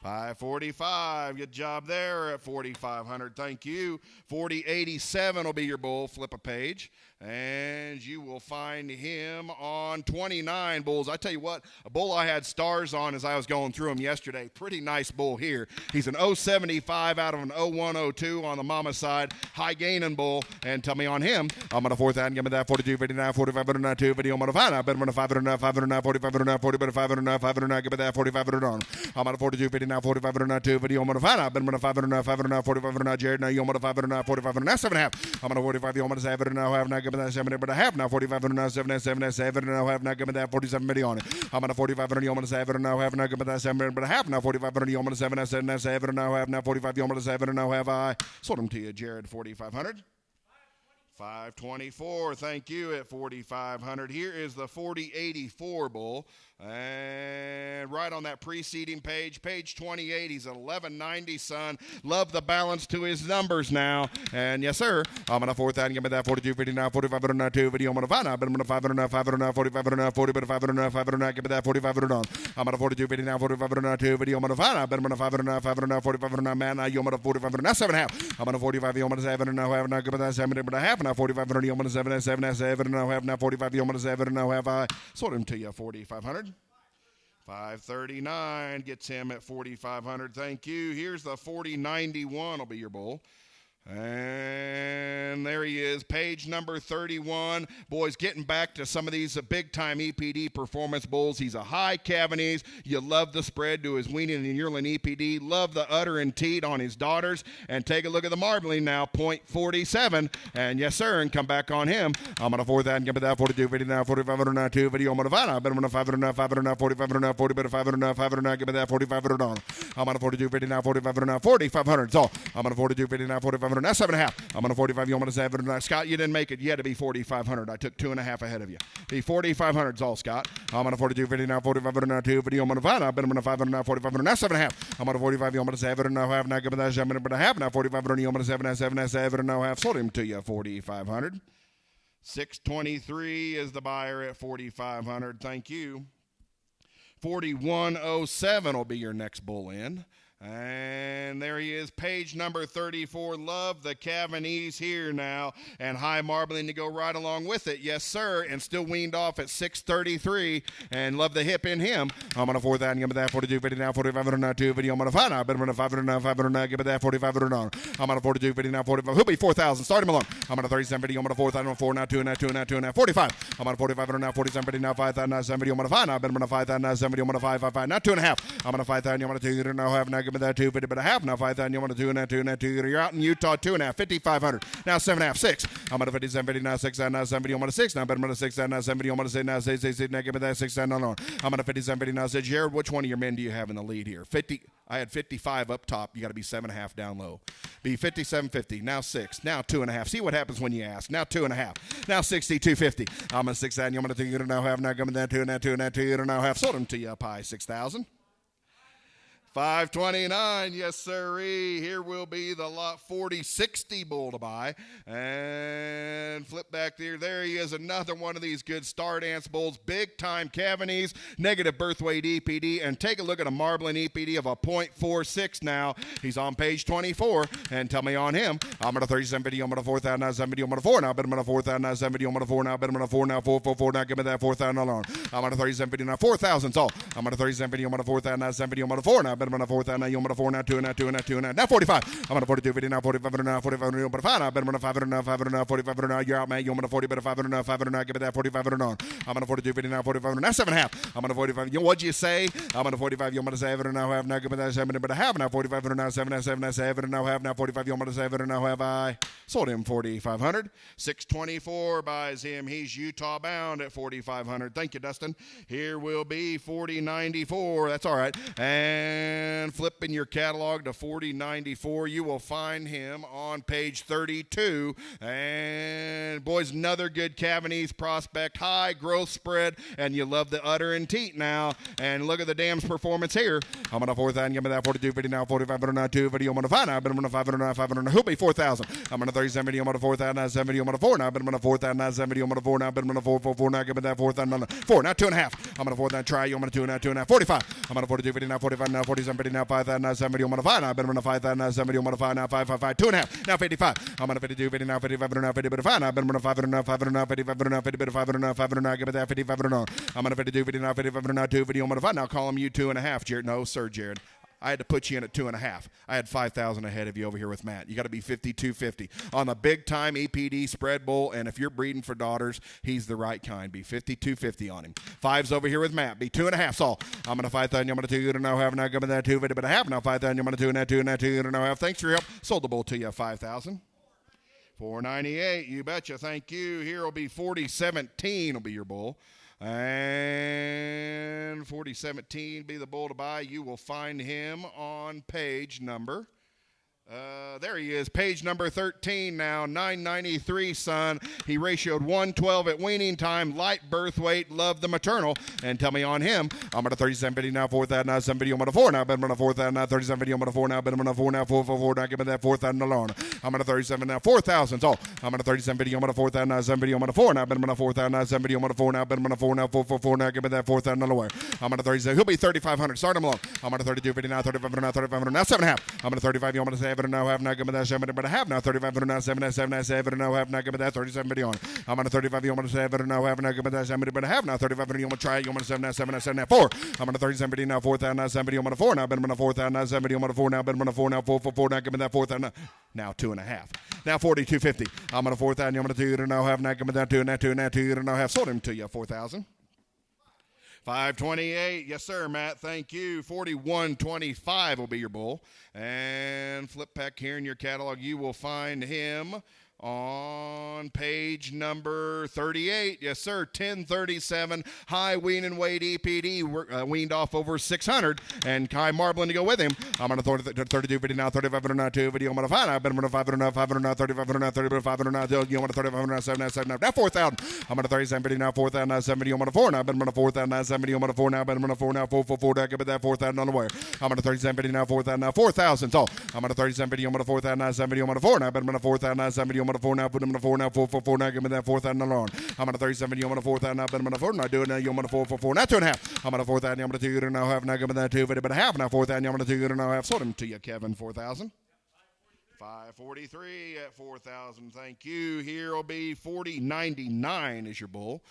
545. Good job there at 4,500. Thank you. 4087 will be your bull. Flip a page. And you will find him on 29 bulls. I tell you what, a bull I had stars on as I was going through him yesterday. Pretty nice bull here. He's an 075 out of an 0102 on the mama side. High gaining bull. And tell me on him. I'm on a 4,000. Give me that 42, 59, 4500, 2 video. I'm on a 5 now. I'm on a 500, 500, 4500, 40, 500, 500, give me that 4500 on. I'm on a 42, 59, 4500, 2 video. I'm on a 5 now. I'm on a 500, 500, 4500, Jared. Now you're on a 500, 4500. Now 7.5. I'm on a 45. I'm on a 7 now. Have now. Give me that 7 but a half now, 45 now, 7 now, have now, give me that 47 million. I'm on a 45 and I'm on a 7 now, have now, give me that 7 but a half now, 45 and I'm on a 7 now, have now, 45, I'm on a 7 now, have I sold him to you, Jared, 4,500. 524, thank you at 4,500. Here is the 4084 bull. And right on that preceding page, page 28, he's an 1190 son. Love the balance to his numbers now. And yes, sir, I'm on a 4,000. Give me that 42, 59, 4500, 2 video. I'm on a 5 now, but I'm on a 500, 500, 4500, 40, but 500, 500, give me that 4500 on. I'm on a 42, 59, 4500, 2 video. I'm on a 5 now, but I'm on a 500, 500, 4500, man. Now you're on a 4500, now 7.5. I'm on a 45, I'm on a 7 now, have now, give me that 7 but a half now, 4500, I'm on a 7 now, have now, 45, I'm on a 7 now, have I sold him to you, 4,500. 539 gets him at 4,500. Thank you. Here's the 4091 will be your bull. And there he is, page number 31. Boys, getting back to some of these big-time EPD performance bulls. He's a high Cavanese. You love the spread to his weaning and yearling EPD. Love the udder and teat on his daughters. And take a look at the marbling now, .47. And yes, sir, and come back on him. I'm on a 4,000, give me that 42, 50 now, 4500 now, 2 video. I'm on a 5 now, I'm on a 500 now, 500 now, 4500 now, 40, but 500 now, 500 now, give me that 4500 on. I'm on a 42, 50 now, 4500 now, 4500. So I'm on a 42, 50 now, 4500 4,500. Now 7.5. I'm on a 45. You want to 7. Scott, you didn't make it. You had to be 4,500. I took 2.5 ahead of you. Be 4,500 is all, Scott. I'm on a 42.50 now. 4,500 now 2. Video. I'm on a 5. I've been on a 500 now. 4,500 now 7.5. I'm on a 45. You want to 7 now half. Now give me that 7.5. Now 4,500. You want to 7 now half. Sold him to you 4,500. 623 is the buyer at 4,500. Thank you. 4107 will be your next bull in. And there he is, page number 34. Love the Cavanese here now. And high marbling to go right along with it. Yes, sir. And still weaned off at 633. And love the hip in him. I'm on a 4,000. Give me that 42.50 now. 4,500 now. 2 video. I'm on a 5 now. Better on a 500 now. 500 now. Give me that 4,500 now. I'm on a 42.50 now. 45. Who'll be 4,000? Start him alone. I'm on a 37 video. I'm on a 4,000. 4 now. 2 now. 2 now. 2 now. 45. I'm on a 4,500 now. 47 now. 5,000 now. 7 video. I'm on a 5 now. Better on a 5,000 now. 7 video. I'm on a 5. Now 2.5. I'm on a 5,000. I'm on a 2 now. Have now. Give me that 250, but a half now. 5,000. You want to 2 and 2 and 2. You're out in Utah. 2.5. 5,500. Now 7.5. 6. I'm on a 57 now. 6 now. 7. You want to 6 now. Better on a 6 now. 7. You want to say now. Say now. Give me that 6 now. No. I'm on a 57 now. Said Jared, which one of your men do you have in the lead here? 50. I had 55 up top. You got to be 7.5 down low. Be 57.50. Now 6. Now 2.5. See what happens when you ask. Now 2.5. Now 62.50. I'm on 6 and you want to 2 now have now. Give me that 2 and 2 and 2 now have. Sold them to you up high 6,000. 529, yes sirree. Here will be the lot 40-60 bull to buy. And flip back there. There he is, another one of these good star dance bulls. Big time Cavanese, negative birth weight EPD. And take a look at a marbling EPD of a 0.46 now. He's on page 24. And tell me on him. I'm at a 37 video. I'm at a 4,000 now. 7 video. I'm at a 4 now. Bet I'm at a 4,000 now. 7 video. I'm at a 4 now. Bet I'm at a 4 now. 4 now. Give me that 4,000 alone. I'm at a 37 video now. 4,000's all. I'm at a 37 video. I'm at a 4,000 now. 7 video. I'm at a 4 now. I'm on a 4,000 now. You want a 4 now. 2 now. 2 now. 2 now. Now 45. I'm on a 42 video now. 45 now. 45 now. But 5 now. I'm on a 500 now. 500 now. 45 now. You're out, man. You want a 40, but a 500 now. 500 now. Give me that 45 on. I'm on a 42 video now. 45 now. 7.5. I'm on a 45. You know what'd you say? I'm on a 45. You want a 7 now. Have now. Give me that 7, but a half now. 45 now. 7 now. 7 now. 7 now. Have now. 45. You want a 7 now. Have I sold him 4,500. 624 buys him. He's Utah bound at 4,500. Thank you, Dustin. Here will be 4094. That's all right. And flipping your catalog to 4094, you will find him on page 32. And boys, another good Cavanese prospect, high growth spread, and you love the udder and teat now. And look at the dam's performance here. I'm on a 4,000. Give me that 42 video now. 45 now. 2 video. I'm on a 5 now. I've been on a 500 now. 500 now. Who'll be 4,000? I'm on a 37 video. I'm on a 4,000 now. 7 video. I'm on a 4 now. I've been on a 4,000 now. 7 video. I'm on a 4 now. I've been on a 4 now. Give me that 4,000 now. 4 now. 2.5. I'm on a 4,000 try. You. I'm on a 2 now. 2 now. 45. I'm on a 42 video now. 45 now. 47 video now. 5,000 now. 7 video. I'm on a 5 now. I've been on a 5,000 now. 7 video. I'm on a 5 now. 5, 2.5. Now 55. I'm on a 52 video now. 55 now. 50 but a 5 now. I've been on a 500 now. 500 now. 55 now. 50 but a 500 now. 500 now. Give me that 55 now. I'm on a 52 video now. 55 now. 2 video. I'm on a 5 now. Call him you 2.5, Jared. No, sir, Jared. I had to put you in at 2.5. I had 5,000 ahead of you over here with Matt. You got to be 52.50 on the big time EPD spread bull. And if you're breeding for daughters, he's the right kind. Be 52.50 on him. 5's over here with Matt. Be 2.5. So I'm going to 5,000. I'm going to 2 now. Have now. Give me that 2 but a half now. 5,000. I'm going to 2 now. 2 now. 2 now. Have. Thanks for your help. Sold the bull to you 5,000. 498. You betcha. Thank you. Here will be 4017 will be your bull. And 4017 be the bull to buy. You will find him on page number. There he is, page number 13 now, 993, son. He ratioed 112 at weaning time, light birth weight, love the maternal. And tell me on him, I'm at a 37 video now, 4,000 now, 7 video, I'm at a 4 now, but I'm at a 4,000 now, 37 video, I'm at a 4 now, but I'm at a 4 now, 4 now, give me that 4,000 alone. I'm at a 37 now, 4,000, so I'm at a 37 video, I'm at a 4,000 now, 7 video, I'm at a 4 now, but I'm at a 4,000 now, 7 video, I'm at a 4 now, but I'm at a 4 now, 4 now, give me that 4,000 alone. I'm at a 37, he'll be 3,500, start him alone. I'm at a 32 video now, 3,500 now, 3,500 now, 7.5. I'm at a 35, I'm at a 7 now, have now, give me that 7, but I have now 3,500 now, 7 now, have now, give me that 37 video on. I'm on a 35, you want to 7 now, have now, give me that 7, but I have now 35, you want to try it, you want to 7 now, 7 now, 4. I'm on a 37 video now, 4,000 now, 7 video, I'm on a 4 now, but I'm on a 4,000 now, 7 video, I'm on a 4 now, but I'm on a 4 now, 4 now, give me that 4,000 now 2.5. Now 42.50. I'm on a 4,000, you want to 2 now, have now, give me that 2 now, 2 now, have sold him to you 4,000. 528, yes sir, Matt, thank you. 4125 will be your bull. And flip back here in your catalog, you will find him on page number 38. Yes, sir. 1037 high wean and weight EPD, weaned off over 600, and Kai Marbling to go with him. I'm going to throw the 32 video now, 3500 now, 2 video. I'm going to find out. I've been 500 now, 500 now, 3500 now, 3500 now, you want to 3500 now, 7 now, 7 now, 4,000. I'm going to 37 video now, 4,000 now, 7 video. I'm going to 4 now, I've been 4,000 now, 7 video. I'm going to 4 now, I've been 4 now, 4, 4, 4, now, give me that 4,000 on the wire. I'm going to 37 video now, 4,000 now, 4,000. So I'm going to 37 video. I'm going to 4,000 now, 7 video. I'm going to 4 now, I've been 4,000 now, 7 video. I'm going to 4 now, put them in the 4 now, 4, 4, 4 now, give me that 4,000 on the lawn. I'm going to 37 video. I'm going to 4,000 now, I've been 4 now, do it now, you're going to 4, 4, 4 now, 2.5. I'm going to 4,000. I'm going to 2 and a half now, give me that 2 video, but a half now, 4,000. I'm going to 2 and a half. Sold him to you, Kevin, 4,000. 543 at 4,000. Thank you. Here will be 4099 is your bull.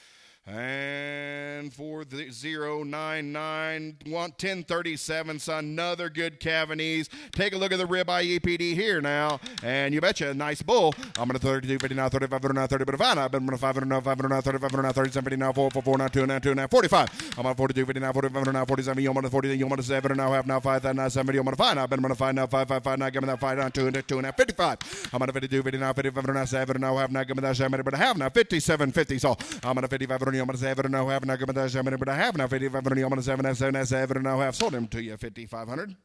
And for the 099, 1037, son, another good Cavanese. Take a look at the ribeye EPD here now, and you betcha, a nice bull. I'm going to 32, 50 now, 35, now, 30, but 5 now. I've been 500 now, 500 now, 35 now, 37, 50 now, 4, 4, 4 now, 2 now, 2 now, 45. I'm on 42, 50 now, 45 now, 47. You want to 40, you want to 7 now, half now, 5 now, 70. You want to 5 now. I've been 5 now, 5, 5, 5 now, give me that 5 now, 2 and 2 now, 55. I'm on 52, 50 now, 55 now, 7 now, half now, give me that 7, but a half now, 57, 50. So I'm on 55. I'm going to 7 now, half now, give me that 7, but a half now, 55. I'm going to 7 now, 7 now, half. Sold him to you, 5,500.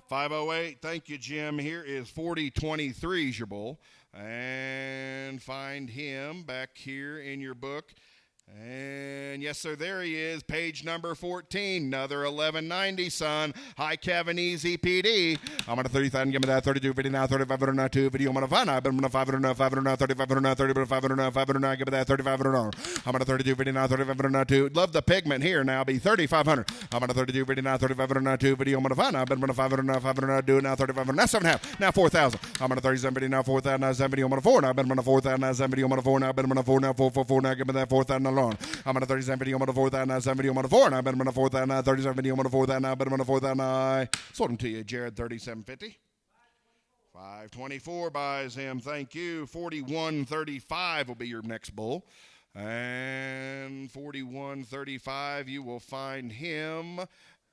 508. Thank you, Jim. Here is 4023 is your bull. And find him back here in your book. And yes, sir, there he is, page number 14, another 1190, son, high Cavanese EPD. I'm going to 30,000, give me that 32, 50 now, 3500 now, 2 video. I'm going to find out. I've been 500 now, 500 now, 3500 now, 30, 500 now, 500 now, give me that 3500 now. I'm going to 32, 50 now, 3500 now, 2. Love the pigment here now, be 3,500. I'm going to 32, 50 now, 3500 now, 2 video. I'm going to find out. I've been 500 now, 500 now, do it now, 3,500 now, 7.5, now 4,000. I'm going to 37, 50 now, 4,000 now, 7 video. I'm going to 4 now. I've been 4,000 now, 7 video. I'm going to 4 now. I've been 4 now, 4, 4, 4 now, give me that 4,000 now. I'm going to 37 video. I'm going to 4,000 now, 7 video. I'm going to 4 now. I've been 4,000 now, 37 video. I'm going to 4,000 now. I've been 4,000 now. Sold him to you, Jared, 3750. 524 buys him. Thank you. 4135 will be your next bull. And 4135, you will find him.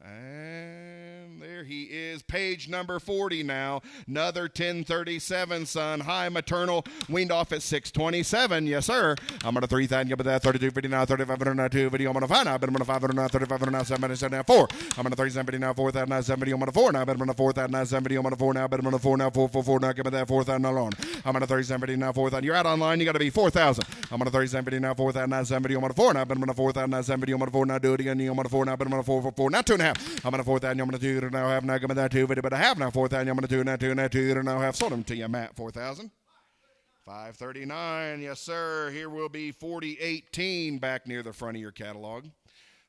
And there he is, page number 40 now. Another 1037, son. High maternal, weaned off at 627. Yes, sir. I'm going to 3,000, give me that 32, 50 now, 3500 now, 2 video. I'm going to find out. I've been 500 now, 3500 now, 7 now, 4. I'm going to 37, 50 now, 4,000 now, 7 video. I'm going to 4 now. I've been 4,000 now, 7 video. I'm going to 4 now. I've been 4 now, 4, 4, 4 now, give me that 4,000 now loan. I'm going to 37, 50 now, 4,000. You're out online, you got to be 4,000. I'm going to 37, 50 now, 4,000 now, 7 video. I'm going to 4 now. I've been 4,000 now, 7 video. I'm going to 4 now, do it again. I'm going to 4 now. I've been 4, 4, 4 now, 2.5. I'm going to 4,000. I'm going to 2 now, have now, give me that 2 video, but I have now 4,000. I'm going to 2 now, 2 now, 2 now, have. Sold him to you, Matt, 4,000. 539, yes, sir. Here will be 4018 back near the front of your catalog.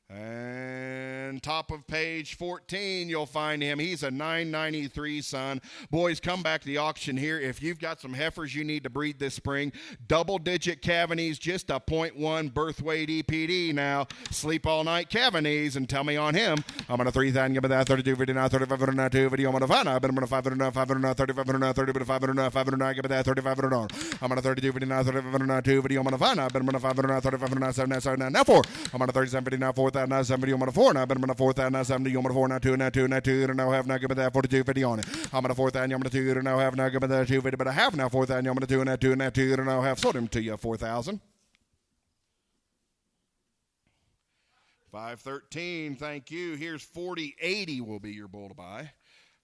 And top of page 14, you'll find him. He's a 993, son. Boys, come back to the auction here. If you've got some heifers you need to breed this spring, double-digit Cavanese, just a 0.1 birth weight EPD now. Sleep all night Cavanese, and tell me on him. I'm going to 3,000, give me that 32, 50 now, 3500 now, 2 video. I'm going to find out. I've been 500 now, 500 now, 3500 now, 30, but 500 now, 500 now, give me that 3500 on. I'm going to 32, 50 now, 3500 now, 2 video. I'm going to find out. I've been 500 now, 3500 now, 7 now, 7 now, now 4. I'm going to 37, 50 now, 4,000 now, 7 video. I'm going to 4 now. I've been 4,000 now, 7 video. I'm going to 4 now, 2 now, 2 now, 2 now, have now, give me that 42, 50 on it. I'm going to 4,000. I'm going to 2 now, have now, give me that 2 video, but I have now 4,000. I'm going to 2 now, 2 now, 2 now, have. Sold him to you, 4,000. 513, thank you. Here's 4080 will be your bull to buy.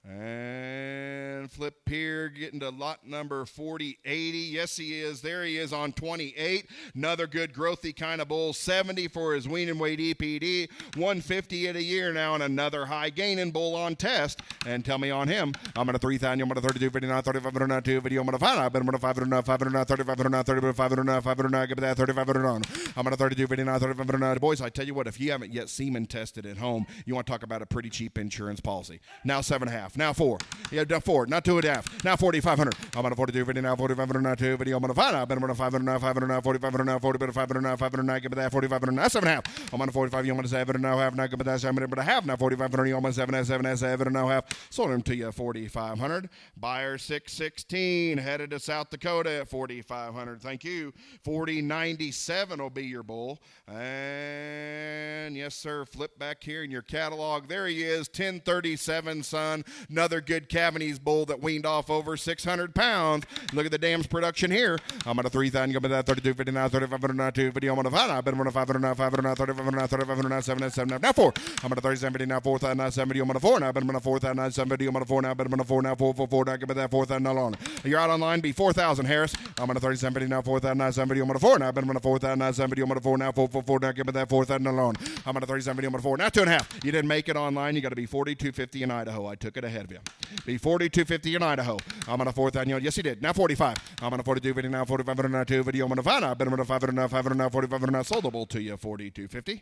And flip here, getting to lot number 4080. Yes, he is. There he is on 28. Another good growthy kind of bull. 70 for his wean and weight EPD. 150 in a year now, and another high gaining bull on test. And tell me on him. I'm going to 3,000. I'm going to 32, 59, 3500 now, 2 video. I'm going to find out. I've been 500 now, 500 now, 3500 now, 30, 500 now, 500 now. Give me that 3500 on. I'm going to 32, 59, 3500 now. Boys, I tell you what, if you haven't yet semen tested at home, you want to talk about a pretty cheap insurance policy. Now 7.5. Now 4. Yeah, now 4. Now 2.5. Now 4,500. I'm on a 42, 50 now, 4,500 now, 2 video. I'm on a 5 now. I've been on a 500 now, 500 now, 4,500 now, 40, but 500 now, 500 now. Give me that 4,500 now, 7.5. I'm on a 45. You want to 7 now, half now. Give me that 7, but a half now, 4,500. You want 7 now, half. Sold him to you 4,500. Buyer 616 headed to South Dakota at 4,500. Thank you. 4097 will be your bull. And yes, sir. Flip back here in your catalog. There he is. 1037, son. Another good Cavanese bull that weaned off over 600 pounds. Look at the dam's production here. I'm on a 3,000, give me that 32.50 now, 35.2 video. I'm on a 5, I've been on a 500, 500, 35, 35, 7, now 4. I'm on a 37, now 4,070, I'm on a 4, now I've been on a 4,070, I'm on a 4, now I've been on a 4, now 4, now give me that 4,000 now on. You're out online, be 4,000, Harris. I'm on a 37, now 4,070, I'm on a 4, now I've been on a 4,070, I'm on a 4, now 4, now give me that 4,000 now on. I'm on a 37, I'm on a 4, now 2.5. You didn't make it online, you got to be 42.50 in Idaho. I took it ahead of you. Be 42.50 in Idaho. I'm on a 4,000, yes, he did. Now 45. I'm on a 42.50 now, 45 now 2 video. I'm on a 5 now. I've been on a 500 now, 500 now, 45 now. Sold the bull to you, 42.50.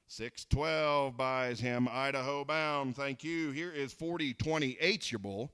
612 buys him Idaho bound. Thank you. Here is 4028, your bull.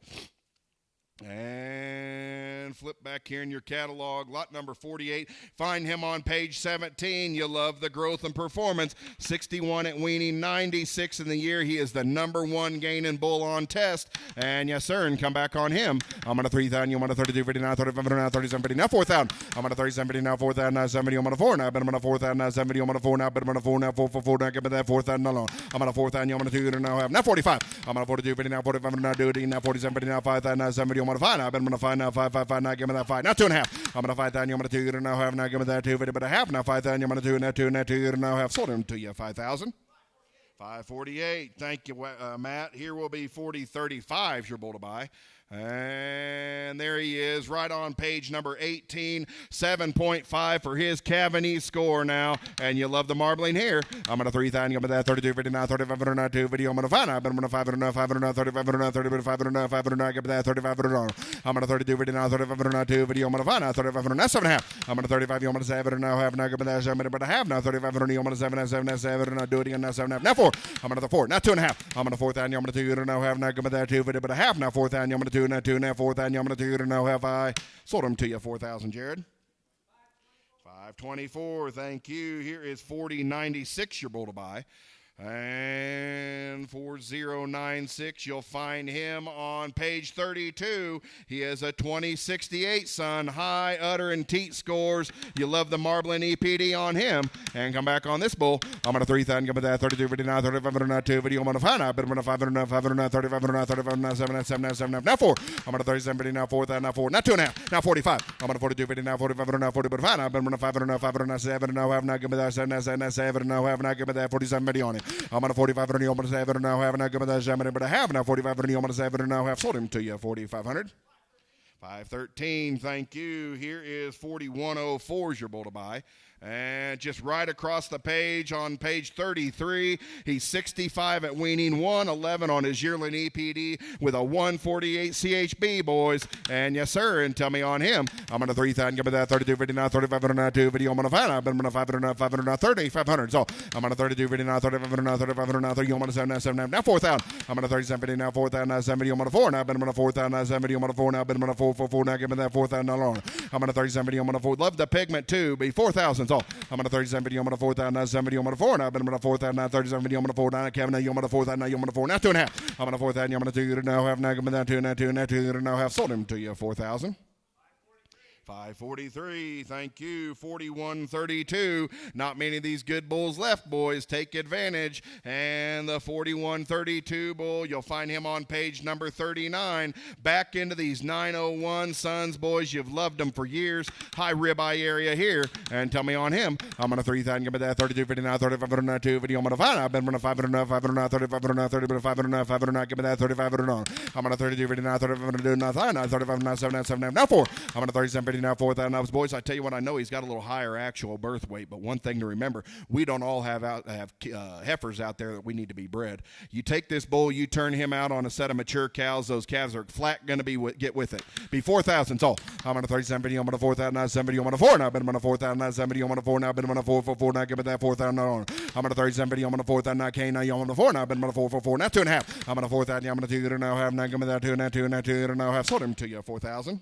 And flip back here in your catalog, lot number 48. Find him on page 17. You love the growth and performance. 61 at weaning, 96 in the year. He is the #1 gaining bull on test. And yes, sir, and come back on him. I'm on a 3,000. You want a 32.50 now, 35 now, 37.50 now, 4,000. I'm on a 37.50 now, 4,000 now, 70. I'm on a 4 now. I'm on a 4,000 now, 70. I'm on a 4 now. I'm on a 4 now, 4 now. Give me that 4,000 alone. I'm on a 4,000. I'm on a 2 now. Now 45. I'm on a 42.50 now, 45 now, 2 now, 47.50 now, 5,000 now, 70. I'm on a 5 now. I've been on a 5 now, 5 now. Give me that 5. Now 2.5. I'm on a 5,000. I'm on a 2 now. Half now. Give me that 2, but a half now. 5,000. I'm on a 2 now, 2 now, 2 now. Half sold him to you, 5,000. 548. Thank you, Matt. Here will be 4035. Your bull to buy. And there he is, right on page number 18, 7.5 for his Cavanese score now. And you love the marbling here. I'm on a 3,000, I'm at that 32.50 now, 35 now, 2 video. I'm on a 5 now, I've been on a 500 now, 500 now, 35 now, 35 now, 500 now, give me that 35 now. I'm on a 32.50 now, 35 now, 2 video. I'm on a 5 now, 35 now, 7.5. I'm on a 35, I'm on a 7 now, half now, give me that 7, but a half now, 35 now, I'm on a 7 now, do it again now, 7.5. Now 4. I'm on a 4, now 2.5. I'm on a 4,000, I'm on a 2 now, half now, give me that 2 video, but a half now, 4,000, I'm on a 2 now, 4,000, I'm going to do it now. Have I sold them to you, 4,000, Jared? 524, thank you. Here is 4096, your bull to buy. And 4096, you'll find him on page 32. He is a 2068, son. High udder and teat scores. You love the marbling EPD on him. And come back on this bull. I'm on a 3,000, give me that 32, 59, 35, 2 video. I'm on a 5 now. I'm on a 500, 500, 35, 35, 7, now 4. I'm on a 37, now 4,000, now 4, now 2.5, now 45. I'm on a 42, 50, now 45, now 40, but 5 now. I'm on a 500, 500, 7, now have now, give me that 7, now have now, give me that 47 video on it. I'm on a 45 and I'm on a 7 now, have now, give me that 7, but I have now 45 and I'm on a 7 now, have sold him to you, 4,500. 513, thank you. Here is 4104 is your bull to buy. And just right across the page on page 33, he's 65 at weaning, 111 on his yearling EPD with a 148 CHB, boys. And yes, sir, and tell me on him. I'm on a 3,000, give me that 32, 59, 35, 2 video. I'm on a 5, I've been on a 500, 500, 3500. So I'm on a 32, 59, 35, 35, 30, I'm on a 7, now 4,000. I'm on a 37, now 4,000, 70, I'm on a 4, now I've been on a 4,000, 70, I'm on a 4, now I've been on a 4, now give me that 4,000 alone. I'm on a 37, I'm on a 4, love the pigment too, be 4,000. So I'm on a 37 video, I'm on a 4,000, 70, I'm on a 4, now I've been on a 4,000, 37 video, I'm on a 4, now Kevin, now you're on a 4,000, now you're on a 4, now 2.5. I'm on a 4,000, I'm on a 2, now have now give me that 2, now 2, now 2, now have sold him to you, 4,000. 543, thank you. 4132, not many of these good bulls left, boys. Take advantage. And the 4132 bull, you'll find him on page number 39. Back into these 901 sons, boys. You've loved them for years. High ribeye area here. And tell me on him. I'm on a 3,000, give me that 32, 59, 35, 2 video. I'm on a 5, I've been on a 500, 500, 35, 30, 500, 500, give me that 35, I'm on a 32, 59, 35, 35, 7, now 4. I'm on a 37, now 4,000. Boys, I tell you what, I know he's got a little higher actual birth weight, but one thing to remember, we don't all have heifers out there that we need to be bred. You take this bull, you turn him out on a set of mature cows, those calves are flat going to get with it. Be 4,000. So I'm on a 37 video, I'm on a 4,000, 70, I'm on a 4 now, I've been on a 4,000, 70, I'm on a 4 now, I've been on a 4, now give me that 4,000 on. I'm on a 37 video, I'm on a 4,000, K now, I'm on a 4 now, I've been on a 4, now 2.5. I'm on a 4,000, I'm on a 2, now have now give me that 2, now 2, now 2, now have sold him to you, 4,000.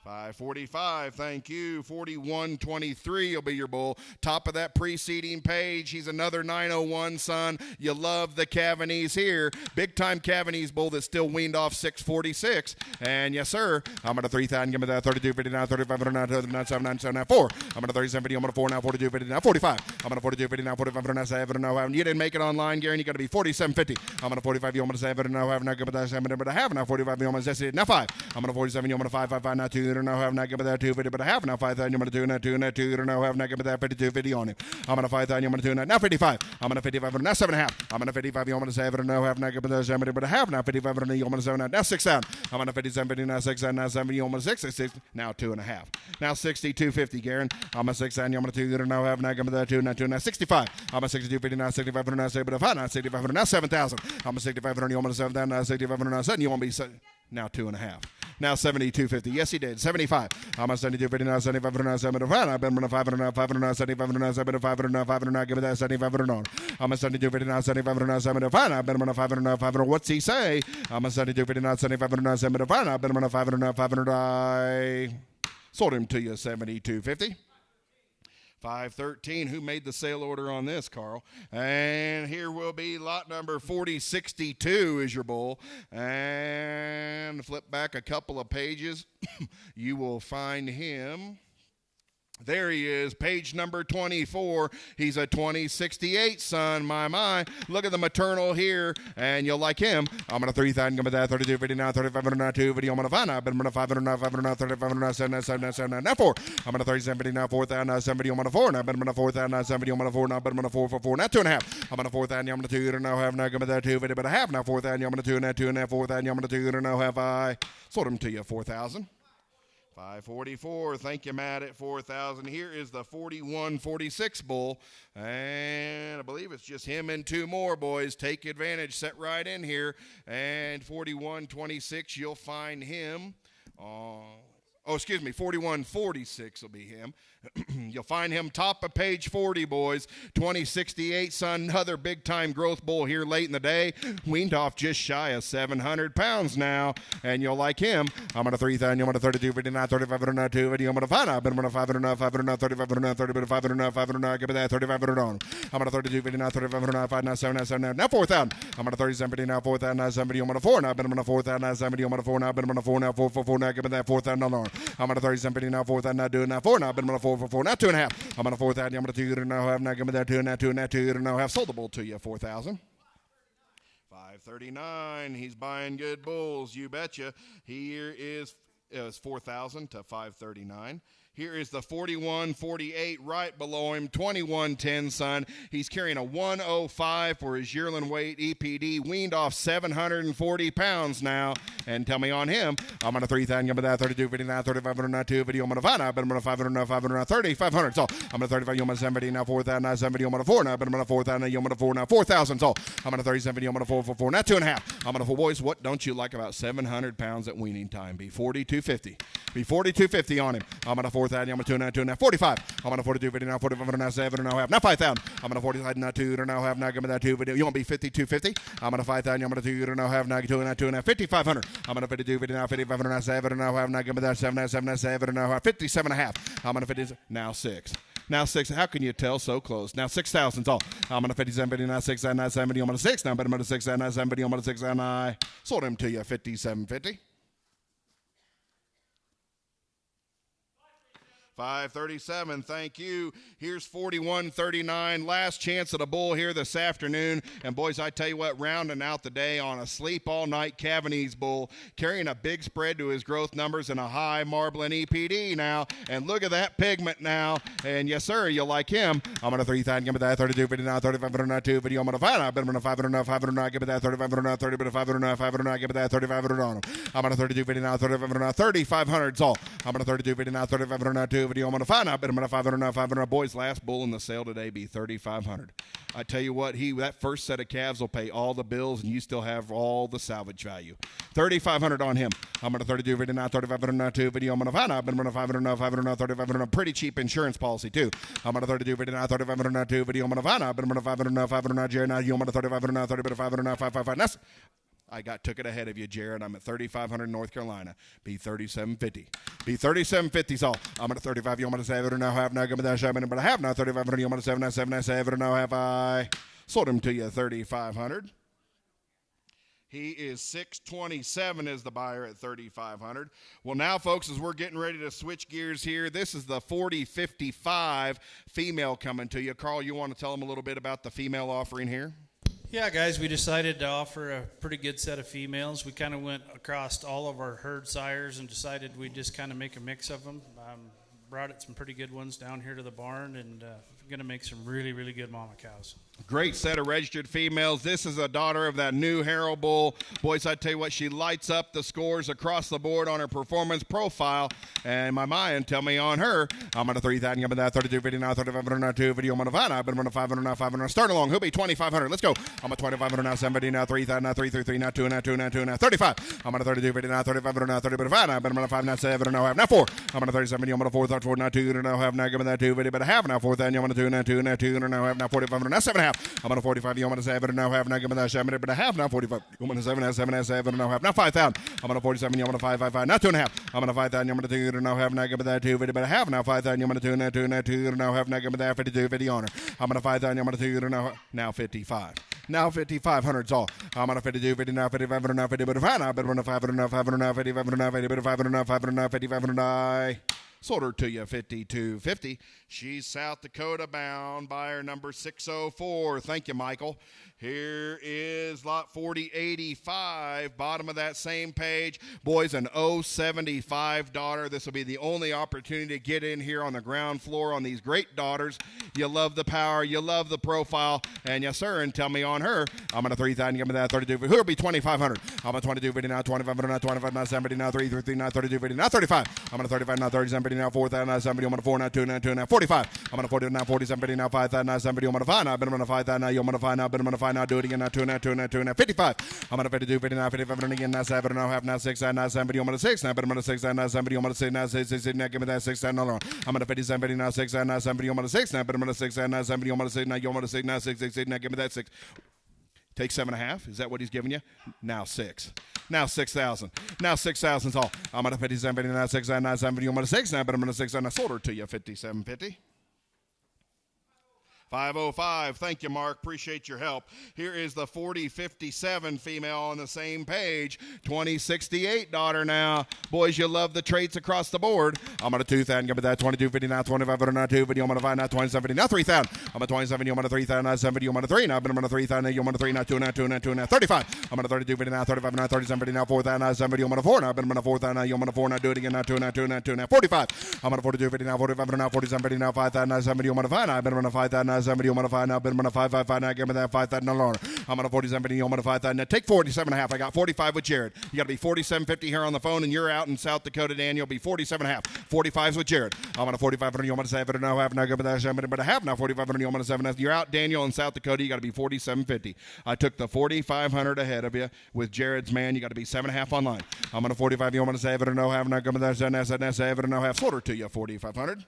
545, thank you. 4123 will be your bull. Top of that preceding page, he's another 901, son. You love the Cavanese here. Big-time Cavanese bull that's still weaned off 646. And yes, sir, I'm at a 3,000. Give me that 32.59, 35.09, 39.79, 4. I'm at a 37.50. I'm at a 4 now, 42.59, 45. I'm at a 42.59, 45.09, 7. No, you didn't make it online, Gary. You got to be 47.50. I'm at a 45. You want to say 7. No, have not give me that 7, but I have now 45. You want to say now 5. I'm at a 47. You want to 5, now 2. No, have not give me that 2.50, but I have now 5,000. You want to 2, now 2, now 2. No, have not give me that 52.50 on it. I'm at a 5,000. You want to 2, now 55. I'm at a 55. Now 7.5. I'm at a 55. You want to 7. No, have not give me that 7, but I have now 55. You want to 7. Now 6,000. I'm at a 57. 50, now 6, now 7. You want to 6. Now 2.5. Now 62.50, Garen. I'm a 6,000. You want to 2. No, have not give me that 2, now 2. Now 65. I'm a 62.50. Now 65. Now 7. But if I now 65. Now 7,000. I'm a 65. You want to 7,000. Now 65. Now 7. You want to be 7. Now 2.5. Now 72.50. Yes, he did. 75. I'm a 72.50. Now 75. Now 75. I've been 500. 500. 75. Now 75. 500. Give me that 75. I'm a 72.50. Now 75. Now 75. I've been 500. 500. What's he say? I'm a 72.50. Now 75. Now 75. I've been 500. 500. I sold him to you 72.50. 513. Who made the sale order on this, Carl? And here will be lot number 4062 is your bull. And flip back a couple of pages. You will find him. There he is, page number 24. He's a 2068, son. My. Look at the maternal here, and you'll like him. I'm going to 3,000. Give me that 32.59, 35, 2. Video. I'm going to find out. I'm going to 500, 500, 35, 7, now 4. I'm going to 37, now 4,000, now 70. I'm going to 4. Now I'm going to 4,000, now 70. I'm going to 4. Now I'm going to 4 for 4. Now 2.5. I'm going to 4,000. I'm going to 2. Now have now give me that 2. But I have now 4,000. I'm going to 2. Now 2. Now 4,000. I'm going to 2. Now have I sold him to you 4,000. 544. Thank you, Matt, at 4,000. Here is the 4146 bull, and I believe it's just him and 2 more, boys. Take advantage. Set right in here. And 4126, you'll find him. 4146 will be him. You'll find him top of page 40, boys. 2068, son, another big-time growth bull here late in the day. Weaned off just shy of 700 pounds now, and you'll like him. I'm going to 3,000. I'm going to 32, 59, 35, 2. I'm going to find out. I'm going to 500, 500, 35, 30, 500, 500. Give me that 3,500 on. I'm going to 32, 59, 35, 5, now 7, 7, now 4,000. I'm going to 37, 50, now 4,000, now 70. I'm going to 4. Now I'm going to 4,000, now 70. I'm going to 4. Now I'm going to 4, now 4 for 4. Now give me that 4,000 on. I'm going to 37, 50, now 4,000, now do it, now 4. Now I'm going to 4 for 4. Now 2.5. I'm on a 4,000. I'm going to 2. Now have now give me that 2. Now 2. Now 2. Now have sold the bull to you 4,000. 539. He's buying good bulls. You betcha. Here is 4,000 to 539. Here is the 4148 right below him, 2110, son. He's carrying a 105 for his yearling weight EPD, weaned off 740 pounds now. And tell me on him, I'm on a 3,000, give me that 32, 59, 35, 2. Video, I'm on a 5 now, but I'm on a 500, 500, 30, 500. So I'm on a 35, you're on a 70, now 4,000, now 70, I'm on a 4 now, but I'm on a 4,000, you're on a 4 now, 4,000. So I'm on a 37, you're on a 4 for 4, now 2.5. I'm on a 4, boys. What don't you like about 700 pounds at weaning time? Be 42.50. Be 42.50 on him. I'm on a 4,000, I'm on a 2 now, 2 now, 45. I'm on a 42.50 now, 45, now 7, now half, now 5,000. I'm on a 45, now 2, now half, now give me that 2 video. You want to be 52.50? I'm on a 5,000, I'm on a 2, now half, now 2, now 2, now 5,500. I'm on a 52.50 now, 5,500, now 7, now half, now give me that 7, now 7, now 7, now half, 57.5. I'm on a 50, now 6. Now 6. How can you tell so close? Now 6,000's all. I'm on a 57, 50, now 6, now 70. I'm on a 6 now, but I'm on a 6, now 70. I'm on a 6, and I sold him to you 57.50. 537, thank you. Here's 4139, last chance at a bull here this afternoon. And boys, I tell you what, rounding out the day on a sleep all night Cavanese bull, carrying a big spread to his growth numbers and a high marbling EPD now. And look at that pigment now. And yes, sir, you'll like him. I'm on a 3,000, give me that 32, 59, 35, 2 video. I'm on a 5, I've been on a 500, 500, give me that 35, 30, but 500, 500, give me that 3,500 on him. I'm on a 32, 59, 35, 3,500's all. I'm on a 32, 59, 35, 2 video. I'm on a 5 now, but I'm on a 500, 500. Boys, last bull in the sale today be 3,500. I tell you what, that first set of calves will pay all the bills, and you still have all the salvage value. 3,500 on him. I'm on a 32, 59, 35, 2 video. I'm on a 5 now, but I'm on a 500, 500, 3,500. Pretty cheap insurance policy, too. I'm on a 32, 59, 35, 2 video. I'm on a 5 now, but I'm on a 500, 500, Jerry. Now you on a 3,500, 30, but 500, 555. took it ahead of you, Jared. I'm at 3,500 North Carolina. Be 3,750. Be 3,750 is all. I'm at 35. You want to say it or now have now give me that shot, but I have now 3,500. You want to 797 or now have I sold him to you 3,500. He is 627 is the buyer at 3,500. Well, now, folks, as we're getting ready to switch gears here, this is the 4055 female coming to you. Carl, you want to tell them a little bit about the female offering here? Yeah, guys, we decided to offer a pretty good set of females. We kind of went across all of our herd sires and decided we'd just kind of make a mix of them. Brought it some pretty good ones down here to the barn, and going to make some really, really good mama cows. Great set of registered females. This is a daughter of that new Harold Bull. Boys, I tell you what, she lights up the scores across the board on her performance profile. And my mind tell me on her, I'm on a 3,000, I'm at that 32 video now, 3,500 now, 2 video, I'm on a 5, I've been on a 500 now, 500 now. Start along, who'll be 2,500? Let's go. I'm at 2,500 now, 70 now, 3,000 now, 333 now, 2 now, 2 now, 2 now, 35. I'm on a 32 video now, 3,500 now, 30 but 5 now, I've been on a 5 now, 7 now, half now, 4. I'm on a 37 video, I'm on a 4, 4 now, 2 now, half now, give me that 2 video, but a half now, 4,000, I'm on a 2 now, 2 now, 2 now, half now, 4,500 now, 7 half. I'm on a 45, you want to 7 now, half now, give me that 7 but a half now, 45. You want to 7 now, 7 now, half now, 5,000. I'm on a 47, you want a 5, 5, 5 now, 2 1/2. I'm on a 5,000, you want a 2 now, half now, give me that 2 video, but a half now, 5,000, you want a 2 now, 2 now, 2 now, half now, give me that 52 video on her. I'm on a 5,000, you want a 2 now 55. Now 5,500's all. I'm on a 52, 50 now, 5,500 now, 50 but a 5 now, but on a 500 now, 500 now, 5,500 now, 50 but a 500 now, 500 now, 5,500 now. Sold her to you 52.50. She's South Dakota bound, buyer number 604. Thank you, Michael. Here is lot 4085, bottom of that same page. Boys, an 075 daughter. This will be the only opportunity to get in here on the ground floor on these great daughters. You love the power, you love the profile, and yes, sir, and tell me on her. I'm on a 3,000, give me that 32. Who will be 2,500? I'm on 22 video now, 2,500 now, 25 now, 70 now, 3, 3, now, 32 video now, 35. I'm on a 35 now, 37 video now, 4,000 now, 70. I'm on a 4 now, 2 now, 2 now, 45. I'm on a 40 now, 47 video now, 5,000 now, 70. I'm on a 5 now, I've been on a 5,000 now, you're on a 5 now, I've been on a 5 now, do it again now, 2 now, 2 now, 2 now, 55. I'm on a 52 video now, 55 and again now, 7 now, half now, 6 now, 70. I'm on a 6 now, but I'm on a 6 now, 70. I'm on a 6 now, 6 now, give me that 6 now, no. I'm on a 57 video now, 6 now, 70. I'm on a 6 now, but I'm on a 6 now, 70. I'm on a 6 now, you're on a 6 now, 6 now, give me that 6. Take 7.5. Is that what he's giving you? Now 6. Now 6,000. Now 6,000's all. I'm on a 57 video now, 6 now, 70. I'm on a 6 now, but I'm on a 6 now. Sold her to you 57.50. 505. Thank you, Mark. Appreciate your help. Here is the 4057 female on the same page. 2068 daughter now. Boys, you love the traits across the board. I'm on a 2,000. Give me that 2250 now, 2500 now, 2 video. I'm on a 5 now, 2750 now, 3,000. I'm a 27. I'm on a 3,000 now, 70. I'm on a 3 now, but I'm on a 3,000. I'm on a 3 now, 2 now, 2 now, 2 now, 35. I'm on a 3250 now, 35 now, 37 now, 4,000 now, 70. I'm on a 4 now, but I'm on a 4,000 now. I'm on a 4 now, do it again now, 2 now, 2 now, 2 now, 45. I'm on a 4250 now, 45 now, 47 now, 5,000 now, 70. I'm on a 5 now, I've been on a 5,000 now, 70. I'm on a 5 now. I'm on a 555 now. Give me that 5,000 no longer. I'm on a 47. I'm on a 5,000. Now take 47.5. I got 45 with Jared. You got to be 47.50 here on the phone, and you're out in South Dakota, Dan. You'll be 47.5. 45's with Jared. I'm on a 45. I'm on a 7. No half now. Give me that 7. But a half now. 45. I'm on a 7. You're out, Daniel, in South Dakota. You got to be 47.50. I took the 4,500 ahead of you with Jared's man. You got to be 7.5 online. I'm on a 45. You want to 7 no half now. Give me that 7 no half. Sold her to you 4,500.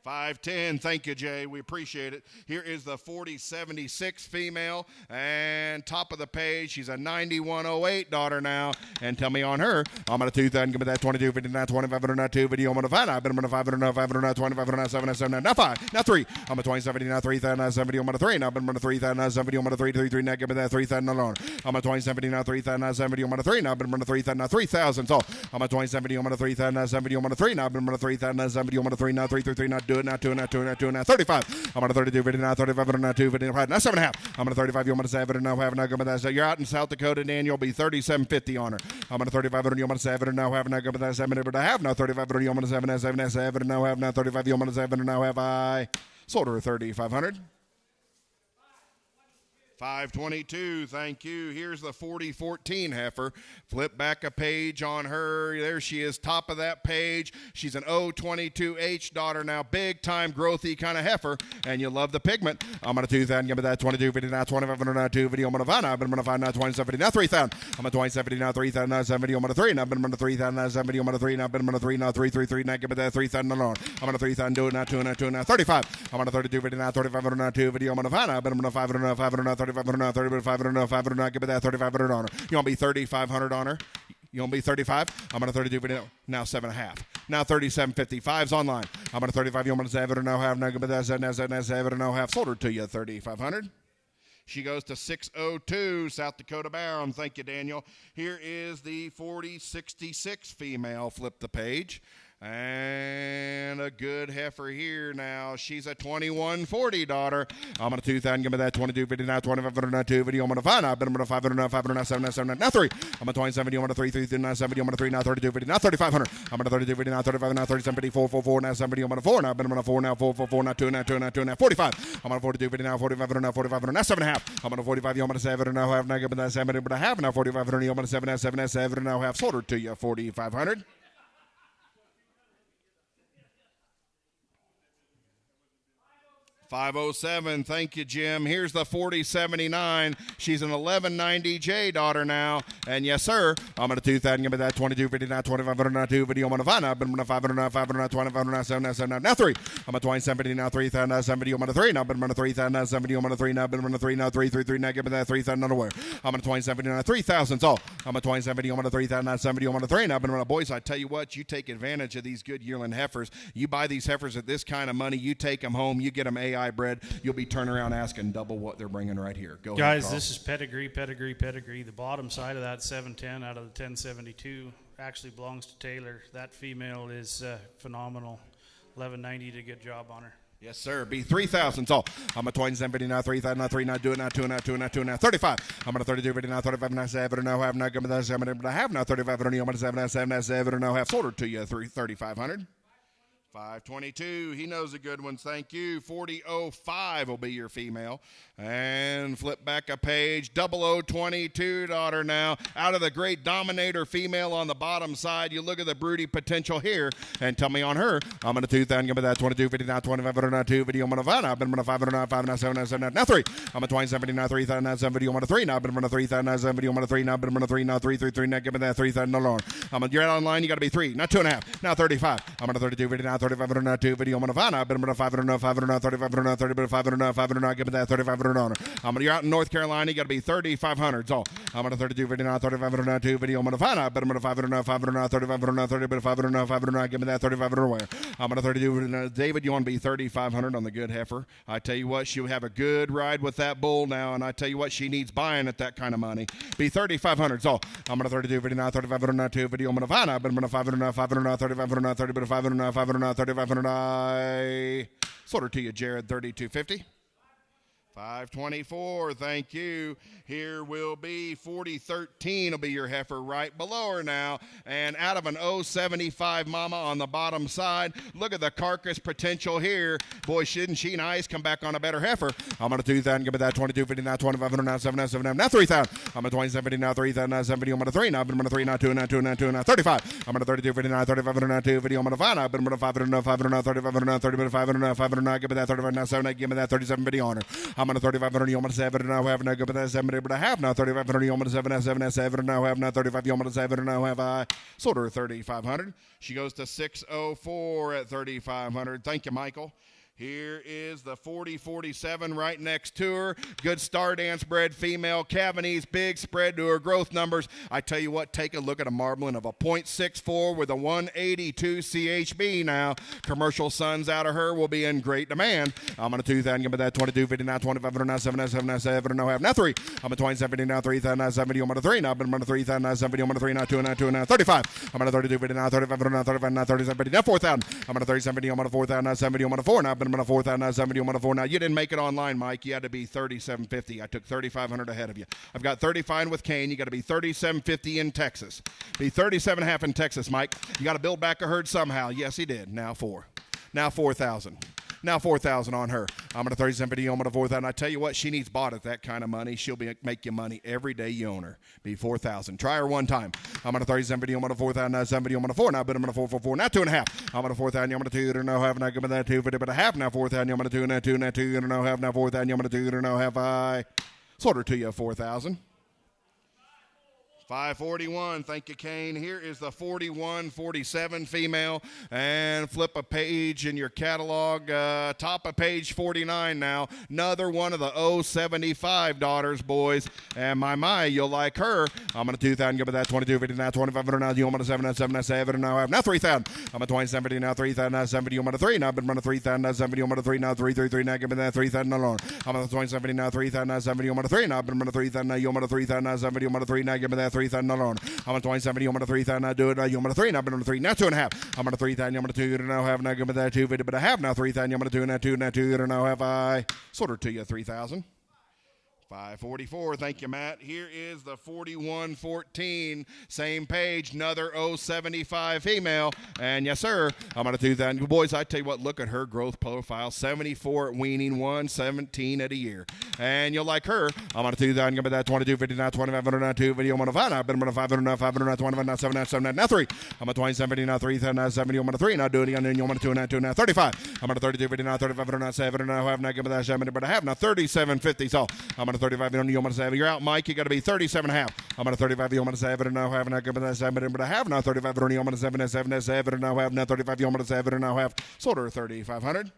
510. Thank you, Jay. We appreciate it. Here is the 4076 female, and top of the page, she's a 9108 daughter now. And tell me on her, I'm on a 2,000. Give me that 2259, 2500 now, 2 video. I'm on a 5 now. I'm on a 500 now, 500 now, 2500 now, 7 now, 7 now, 5 now, 3. I'm a 2070 now, 3,000 now, 70. I'm on a 3 now. I'm on a 3,000 now, 70. I'm on a 333 now. Give me that 3,000 alone. I'm a 2070 now, 3,000 now, 70. I'm on a 3 now. I'm on a 3,000 now, 3,000. So I'm a 2070. I'm on a 3,000 now, 70. I'm on a 3 now. I'm on a 3,000 now, 70. I'm on a 3 now, 333 now. Do it now, 2 now, 2 now, 2 now, 35. I'm on a 32 video now, 35 now, 2 video now, 7.5. I'm on a 35. You're on a 7 now, have now, go with that. So you're out in South Dakota, Dan. You'll be 37.50 on her. I'm on a 35 and you're on a 7 now, have now, go with that 7. But I have now 35 and you're on a 7 now, have now 35. You're on a 7 now, have I sold her 3,500. 522, thank you. Here's the 4014 heifer. Flip back a page on her. There she is, top of that page. She's an 022H daughter now, big time growthy kind of heifer, and you love the pigment. I'm on a 2,000. Give me that 22 video now, 2500 now, 2 video. I'm on a 5 now. I'm on a 5 now, 27 now, 3,000. I'm on a 27 now, 3,000 now, 7 video. I'm on a 3 now. I'm on a 3,000 now, 7 video. I'm on a 3 now. I'm on a 3 now, 333 now. Give me that 3,000 alone. I'm on a 3,000. Do it now, 2 now, 2 now, 35. I'm on a 32 video now, 3,500 now, 2 video. I'm on a 5 now. I'm on a 500 now, 500 now, $3,500 now, $3,500 now, give me that $3,500 on her. You want to be $3,500 on her? You want to be 35? I'm going to 32 video. Now 7.5. Now 37.55's online. I'm going to 35. You want to say it or no half? Now give me that 7 or no half. Sold her to you 3,500. She goes to 602 South Dakota bound. Thank you, Daniel. Here is the 4066 female. Flip the page. And a good heifer here now. She's a 2140 daughter. I'm going to 2,000. Give me that 2250 now. 2500 now. 2 video. I'm going to find out. I'm going to 500 now. 500 now. 7 now. 3. I'm going to 27. I'm going to 3. 3 now. 70. I'm going to 3 now. 3250 now. 3500. I'm going to 3250 now. 35 now. 3750. 444 now. 70. I'm going to 4 now. I'm going to 4 now. 444 now. 2 now. 2 now. 2 now. 45. I'm going to 4250 now. 4500 now. 4500 now. 7.5. I'm going to 45. I'm going to 7 now. Half now. Give me that 7 but a half now. 4500. I'm going to 7 now. 7 now. 7 now. Half. Sold her to you 4,500. 507, thank you, Jim. Here's the 4079. She's an 1190J daughter now. And yes, sir, I'm going to 2,000. Give me that 2250 now, 2500 now, 2 video. I'm going to find out. I'm going to 500 now, 500 now, 2500 now, 7 now, 7 now. Now 3. I'm going to 2750 now, 3,000 now, 7 video. I'm going to 3 now, but I'm going to 3,000 now, 7 video. I'm going to 3 now, but I'm going to 3 now, 3, 3, 3 now. Give me that 3,000 underwear. I'm going to 2750 now, 3,000's all. I'm going to 2750. I'm going to 3,000 now, 7 video. I'm going to 3 now, but I'm going to, boys, I tell you what, you take advantage of these good yearling heifers. You buy these heifers at this kind of money, you take them home, you get them AI bred, you'll be turning around asking double what they're bringing right here. Go guys, ahead, this is pedigree. The bottom side of that 710 out of the 1072 actually belongs to Taylor. That female is phenomenal. 1190 did a good job on her. Yes, sir. Be 3,000. So I'm a 2750 now, 3,000 now, 3 now, do it now, 2 now, 2 now, 2 now, 35. I'm going to 3250 now, 35 now, 7 now, half now, give me that 7 but I have now, 3500. I'm going to 7 now, 7 now, 7 now, half. Sold her to you 3,500. 522, he knows the good ones. Thank you. 4005 will be your female. And flip back a page. 0022 daughter now. Out of the great dominator female on the bottom side. You look at the broody potential here. And tell me on her. I'm going to 2,000. Give me that 2250 now. 2500 now. 2 video. I'm going to 5 now. I'm going to 500 now. 5 now. 7 now. 7 now. Now 3. I'm going to 27 now. 3,000 now. 7 video. I'm going to 3 now. But I'm going to 3,000 now. 7 video. I'm going to 3 now. But I'm going to 3 now. 3, 3, 3 now. Give me that 3,000 no longer. You're out online. You got to be 3. Now 2.5. Now 35. I'm going to 3250 now. 3,500 now. 2 video. I'm going to 5 now. But I'm going to 500 now. 500 now. 3,500 now. 30 500 now. 500 now. Give me that 3,500 on her. You're out in North Carolina, you got to be 3,500. So I'm going to 3250 now, 3,500 now, 2 video. I'm going to find out, but I'm going to 500 now, 500 now, 3,500 now, 30, but 500 now, 500 now. Give me that 3,500 away. I'm going to 32. David, you want to be 3,500 on the good heifer? I tell you what, she'll have a good ride with that bull now, and I tell you what, she needs buying at that kind of money. Be 3,500. So I'm going to 3250 now, 3,500 now, 2 video. I'm going to find out, but I'm going to 500 now, 500 now, 3,500 now, 30, but 500 now, 500 now, 3,500. I sold her to you, Jared, 3,250. 524, thank you. Here will be 4013 will be your heifer right below her now. And out of an 075 mama on the bottom side. Look at the carcass potential here. Boy, shouldn't she nice come back on a better heifer. I'm going to 2,000, give me that 2250 now, 2,500 now, 7 now, 7 now, now 3,000. I'm going to 2070 now, 3,000 now, 7 video. I'm going to 3 now, but I'm going to 3 now, 2 now, 2 now, 2 now, 35. I'm going to 3250 now, 3,500 now, 2 video. I'm going to 5 now, but I'm going to 500 now, 500 now, 3,500 now, 30, but 500 now, 500 now, give me that 35 now, 7 now, give me that 37 video on her. I'm going to 3,500, you want to 7 now, have now, give me that 7, but I have now 3,500, you want to 7 now, 7 now, 7 now, have now 35, you want to 7 now, have I sold her 3,500. She goes to 604 at 3,500. Thank you, Michael. Here is the 4047 right next to her. Good star dance bred female. Cavanese, big spread to her growth numbers. I tell you what, take a look at a marbling of a 0.64 with a 182 CHB now. Commercial sons out of her will be in great demand. I'm going to 2,000, give me that 2250 now, 2,500 now, 7 now, 7 now, 7 now, have now 3. I'm going to 2070 now, 3,000 now, 7 video, I'm going to 3 now, but I'm going to 3,000 now, 7 video, I'm going to 3 now, 2 now, 2 now, 35. I'm going to 3250 now, 3,500 now, 35 now, 37 now, 4,000. I'm going to 37 I'm going to 4,000 now, 7 video, I'm going to 4 now, but I'm going to 4,000 now, 7 video, I'm going to 4 now. You didn't make it online, Mike. You had to be 3750. I took 3,500 ahead of you. I've got 35 with Kane. You got to be 3750 in Texas. Be 37.5 in Texas, Mike. You got to build back a herd somehow. Yes, he did. Now 4. Now 4,000. Now 4,000 on her. I'm going to 37 video. I'm going to 4,000. I tell you what, she needs bought at that kind of money. She'll make you money every day you own her. Be 4,000. Try her one time. I'm going to 37 video. I'm going to 4,000. Now 7 video. I'm going to 4 now, but I'm going to 4. Now 2.5. I'm going to 4,000. I'm going to 2. Now half. Now give me that 2 video, but a half. Now 4,000. I'm going to 2. Now 2. Now 2. Now half. Now 4,000. I'm going to 2. Now half. I sold her to you 4,000. 541, thank you, Kane. Here is the 4147 female, and flip a page in your catalog. Top of page 49 now. Another one of the 075 daughters, boys. And my, you'll like her. I'm going to 2,000, give me that 2250 now, 2,500 now. You want to 7,797 now. I have now 3,000. I'm at 2750 now, 3,000 now, 70. You want to 3 now, been running 3,000 now, 70. You want to 3 now, 333 now, give me that 3,000 alone. I'm at 2750 now, 3,000 now, 70. You want to 3 now, been running 3,000 now. You want to 3,000 now, 70. You want to 3 now, give me that 3,000 alone. I'm on 2070, I'm on a 3,000, I do it, you want a 3, now I've been on a 3, now 2.5. I'm on a 3,000, I'm on a 2, now have, now give me that 250, but I have now 3,000, I'm on a 2, now 2, now 2, now have I sorted to you 3,000. 544, thank you, Matt. Here is the 4114, same page, another 075 female. And yes, sir, I'm on a 2,000. Boys, I tell you what, look at her growth profile. 74 at weaning, 117 at a year. And you'll like her. I'm on a 2,000. Give me that 2250 now, 2,500 now, 2 video. I'm on a 5 now. I've been on a 500 now, 500 now, 25 now, 7 now, 7 now, 3. I'm on 2070 now, 3,000 now, 70. I'm on a 3 now, do it again. You want a 2 now, 2 now, 35. I'm on a 3250 now, 3,500 now, 7 now, have now, give me that 70, but I have now 3750. So I'm on a 35, you want to 7. You're out, Mike. You got to be 37.5. I'm on a 35, you want to 7, and now have now give me that 7, but I have now 35, you want to 7, 7, 7, and now have now 35, you want to 7, and now have sort of 3,500.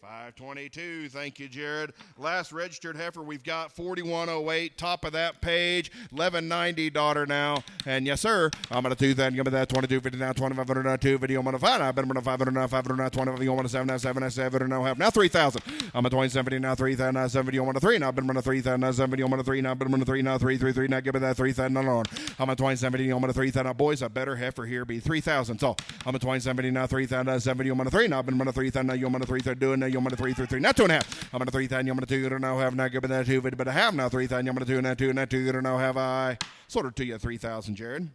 522, thank you, Jared. Last registered heifer we've got 4108, top of that page, 1190 daughter now. And yes, sir, I'm going to 2,000, give me that 2250 now, 2,500 now, 2 video. I'm going to 5 now, I've been on 500 now, 500 now, 25, you want to 7 now, 7 now, 7, and now have now 3,000. I'm at 2070 now, 3,000 now, 7 video. I'm on a 3 now, I've been on a 3,000 now, 7 video. I'm on a 3 now, I've been on a 3 now, 333 now, give me that 3,000 alone. I'm at 2070, I'm on a 3,000 now, boys, a better heifer here be 3,000. So I'm at 2070 now, 3,000 now, 7 video. I'm on a 3 now, I've been on a 3,000 now, you on a 3,000 doing now, you on a 333 now. 2.5. I'm on a 3,000. I'm on a 2. Now have now given that 2, but I have now 3,000. I'm on a 2 now 2 now 2. Now have I sorted to you 3,000, Jared.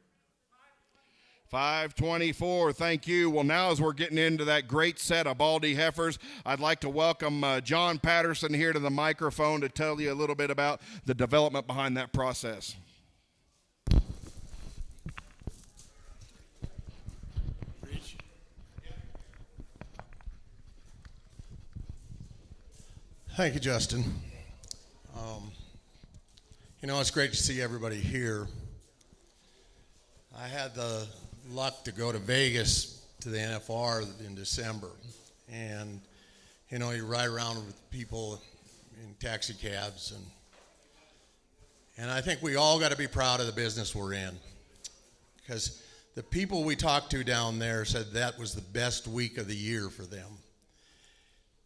524. Thank you. Well, now as we're getting into that great set of Baldy heifers, I'd like to welcome John Patterson here to the microphone to tell you a little bit about the development behind that process. Thank you, Justin. It's great to see everybody here. I had the luck to go to Vegas to the NFR in December. And, you ride around with people in taxi cabs. And I think we all got to be proud of the business we're in. Because the people we talked to down there said that was the best week of the year for them.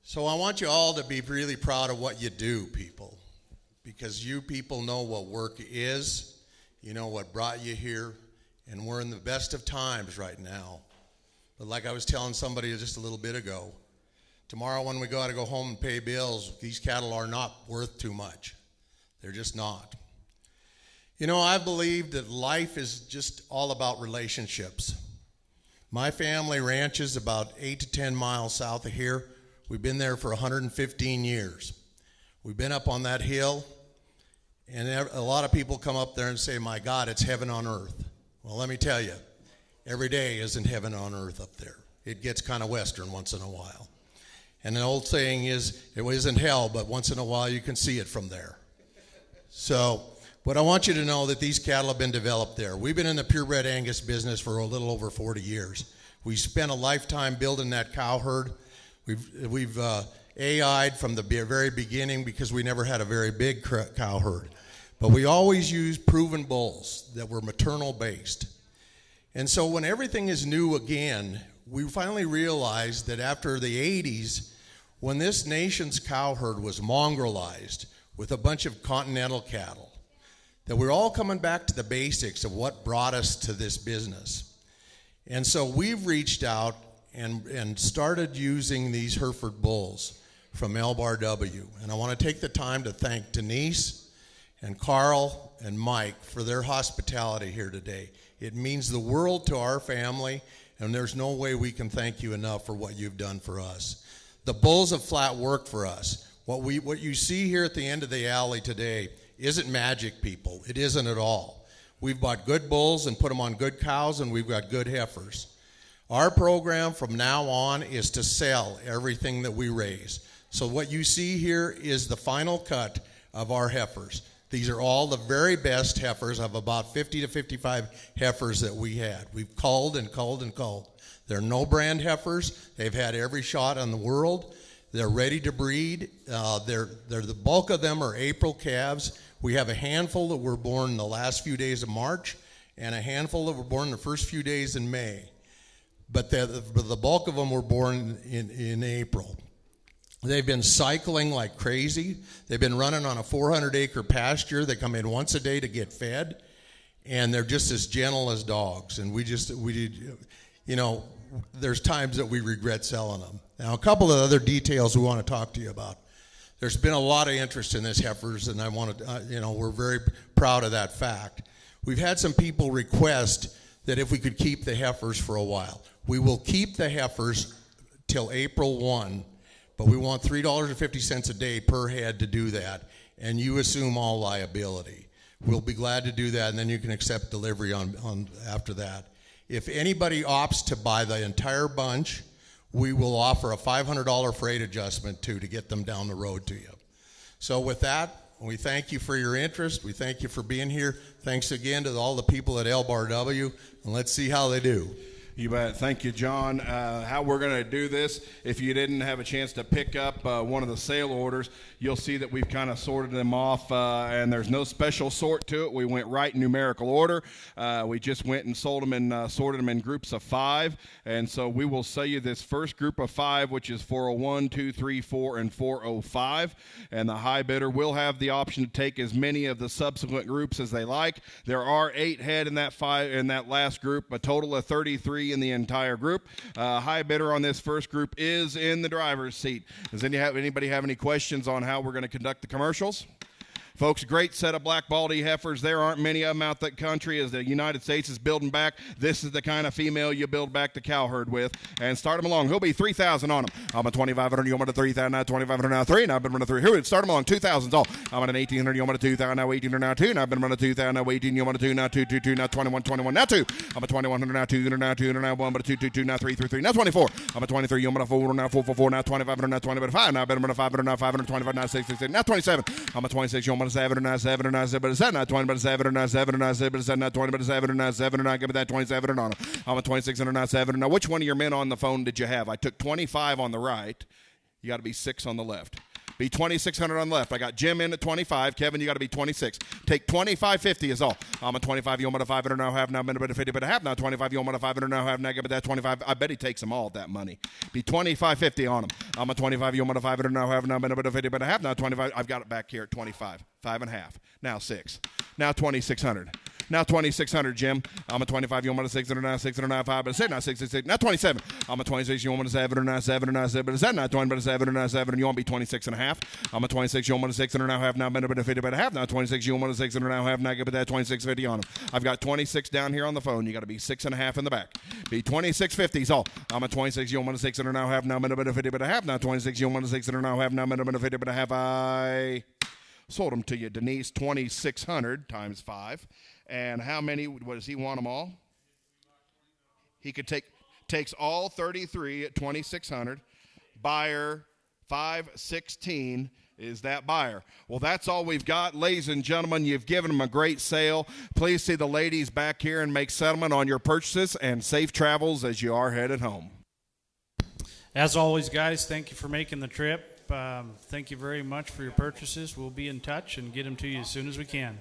So I want you all to be really proud of what you do, people, because you people know what work is, you know what brought you here, and we're in the best of times right now. But like I was telling somebody just a little bit ago, tomorrow when we got to go home and pay bills, these cattle are not worth too much. They're just not. I believe that life is just all about relationships. My family ranches about 8 to 10 miles south of here. We've been there for 115 years. We've been up on that hill, and a lot of people come up there and say, my God, it's heaven on earth. Well, let me tell you, every day isn't heaven on earth up there. It gets kind of western once in a while. And an old saying is, it isn't hell, but once in a while you can see it from there. So, but I want you to know that these cattle have been developed there. We've been in the purebred Angus business for a little over 40 years. We spent a lifetime building that cow herd. We've AI'd from the very beginning because we never had a very big cow herd. But we always used proven bulls that were maternal based. And so when everything is new again, we finally realized that after the 80s, when this nation's cow herd was mongrelized with a bunch of continental cattle, that we're all coming back to the basics of what brought us to this business. And so we've reached out and started using these Hereford bulls from Elbar W. And I want to take the time to thank Denise and Carl and Mike for their hospitality here today. It means the world to our family, and there's no way we can thank you enough for what you've done for us. The bulls have flat worked for us. What you see here at the end of the alley today isn't magic, people. It isn't at all. We've bought good bulls and put them on good cows, and we've got good heifers. Our program from now on is to sell everything that we raise. So what you see here is the final cut of our heifers. These are all the very best heifers of about 50 to 55 heifers that we had. We've culled and culled and culled. They're no brand heifers. They've had every shot in the world. They're ready to breed. They're the bulk of them are April calves. We have a handful that were born in the last few days of March and a handful that were born in the first few days in May. But the bulk of them were born in April. They've been cycling like crazy. They've been running on a 400-acre pasture. They come in once a day to get fed, and they're just as gentle as dogs. And there's times that we regret selling them. Now, a couple of other details we want to talk to you about. There's been a lot of interest in this heifers, and I want to, we're very proud of that fact. We've had some people request that if we could keep the heifers for a while. We will keep the heifers till April 1, but we want $3.50 a day per head to do that, and you assume all liability. We'll be glad to do that, and then you can accept delivery on after that. If anybody opts to buy the entire bunch, we will offer a $500 freight adjustment to get them down the road to you. So with that, we thank you for your interest. We thank you for being here. Thanks again to all the people at LBRW, and let's see how they do. You bet. Thank you, John. How we're going to do this, if you didn't have a chance to pick up one of the sale orders, you'll see that we've kind of sorted them off, and there's no special sort to it. We went right in numerical order. We just went and sold them and sorted them in groups of 5, and so we will sell you this first group of 5, which is 401, 2, 3, 4, and 405, and the high bidder will have the option to take as many of the subsequent groups as they like. There are 8 head in that last group, a total of 33 in the entire group. High bidder on this first group is in the driver's seat. Does anybody have any questions on how we're going to conduct the commercials? Folks, great set of black baldy heifers. There aren't many of them out that country. As the United States is building back, this is the kind of female you build back the cow herd with. And start them along. He'll be 3,000 on them. I'm a 2,500. You want a 3,000 now? 2,500 now 3. Now I've been running 3. Who? Start them along. 2,000's all. I'm at an 1,800. You want a 2,000 now? 1,800 now 2. Now I've been running 2,000 now 18. You want a 2 now 2 2 2 now 21 21 now 2. I'm a 2,100 now 200 now 200 now 1 but a 2 2 2 now 3 3 3 now 24. I'm a 23. You want a 4 now 4 4 4 now 2,500 now 20 but 5. Now I've been running 500 now 525 now 6 6 6 now 27. I'm a 26. You want a 7 now 7 now 7 but 7 now 20 but 7 now 7 now 7 but 7 now 20 but 7 now 7 now give me that 27 on. I'm a 2600 now 7. Now which one of your men on the phone did you have? I took 25 on the right. You got to be 6 on the left. Be 2,600 on the left. I got Jim in at 25. Kevin, you got to be 26. Take 25.50 is all. I'm a 25. You want a 500 now have now minute but a 50 but a half now 25. You want a 500 now have now give it that 25. I bet he takes them all that money. Be 25.50 on them. I'm a 25. You want a 500 now have now minute but a 50 but a half now 25. I've got it back here at 25. 5.5. Now 6. Now 2,600. Now 2,600, Jim. I'm a 25. You want a 600 now 600 now 5 but a 6 now 6 6 6. Now 27. I'm a 26. You want a 7 now 7 now 7 but a 7 now 20 but a 7 now 7 and you want to be 26 and a half. I'm a 26. You want a 600 now half now minute but a 50 but a half now 26. You want a 600 now half now give it that 26.50 on them. I've got 26 down here on the phone. You got to be 6 and a half in the back. Be 26.50s all. I'm a 26. You want a 600 now half now minute but a 50 but a half now 26. You want a 600 now half now minute but a 50 but a half. I sold them to you, Denise. 2,600 times 5. And how many, what does he want them all? He could takes all 33 at 2,600. Buyer 516 is that buyer. Well, that's all we've got. Ladies and gentlemen, you've given them a great sale. Please see the ladies back here and make settlement on your purchases and safe travels as you are headed home. As always, guys, thank you for making the trip. Thank you very much for your purchases. We'll be in touch and get them to you as soon as we can.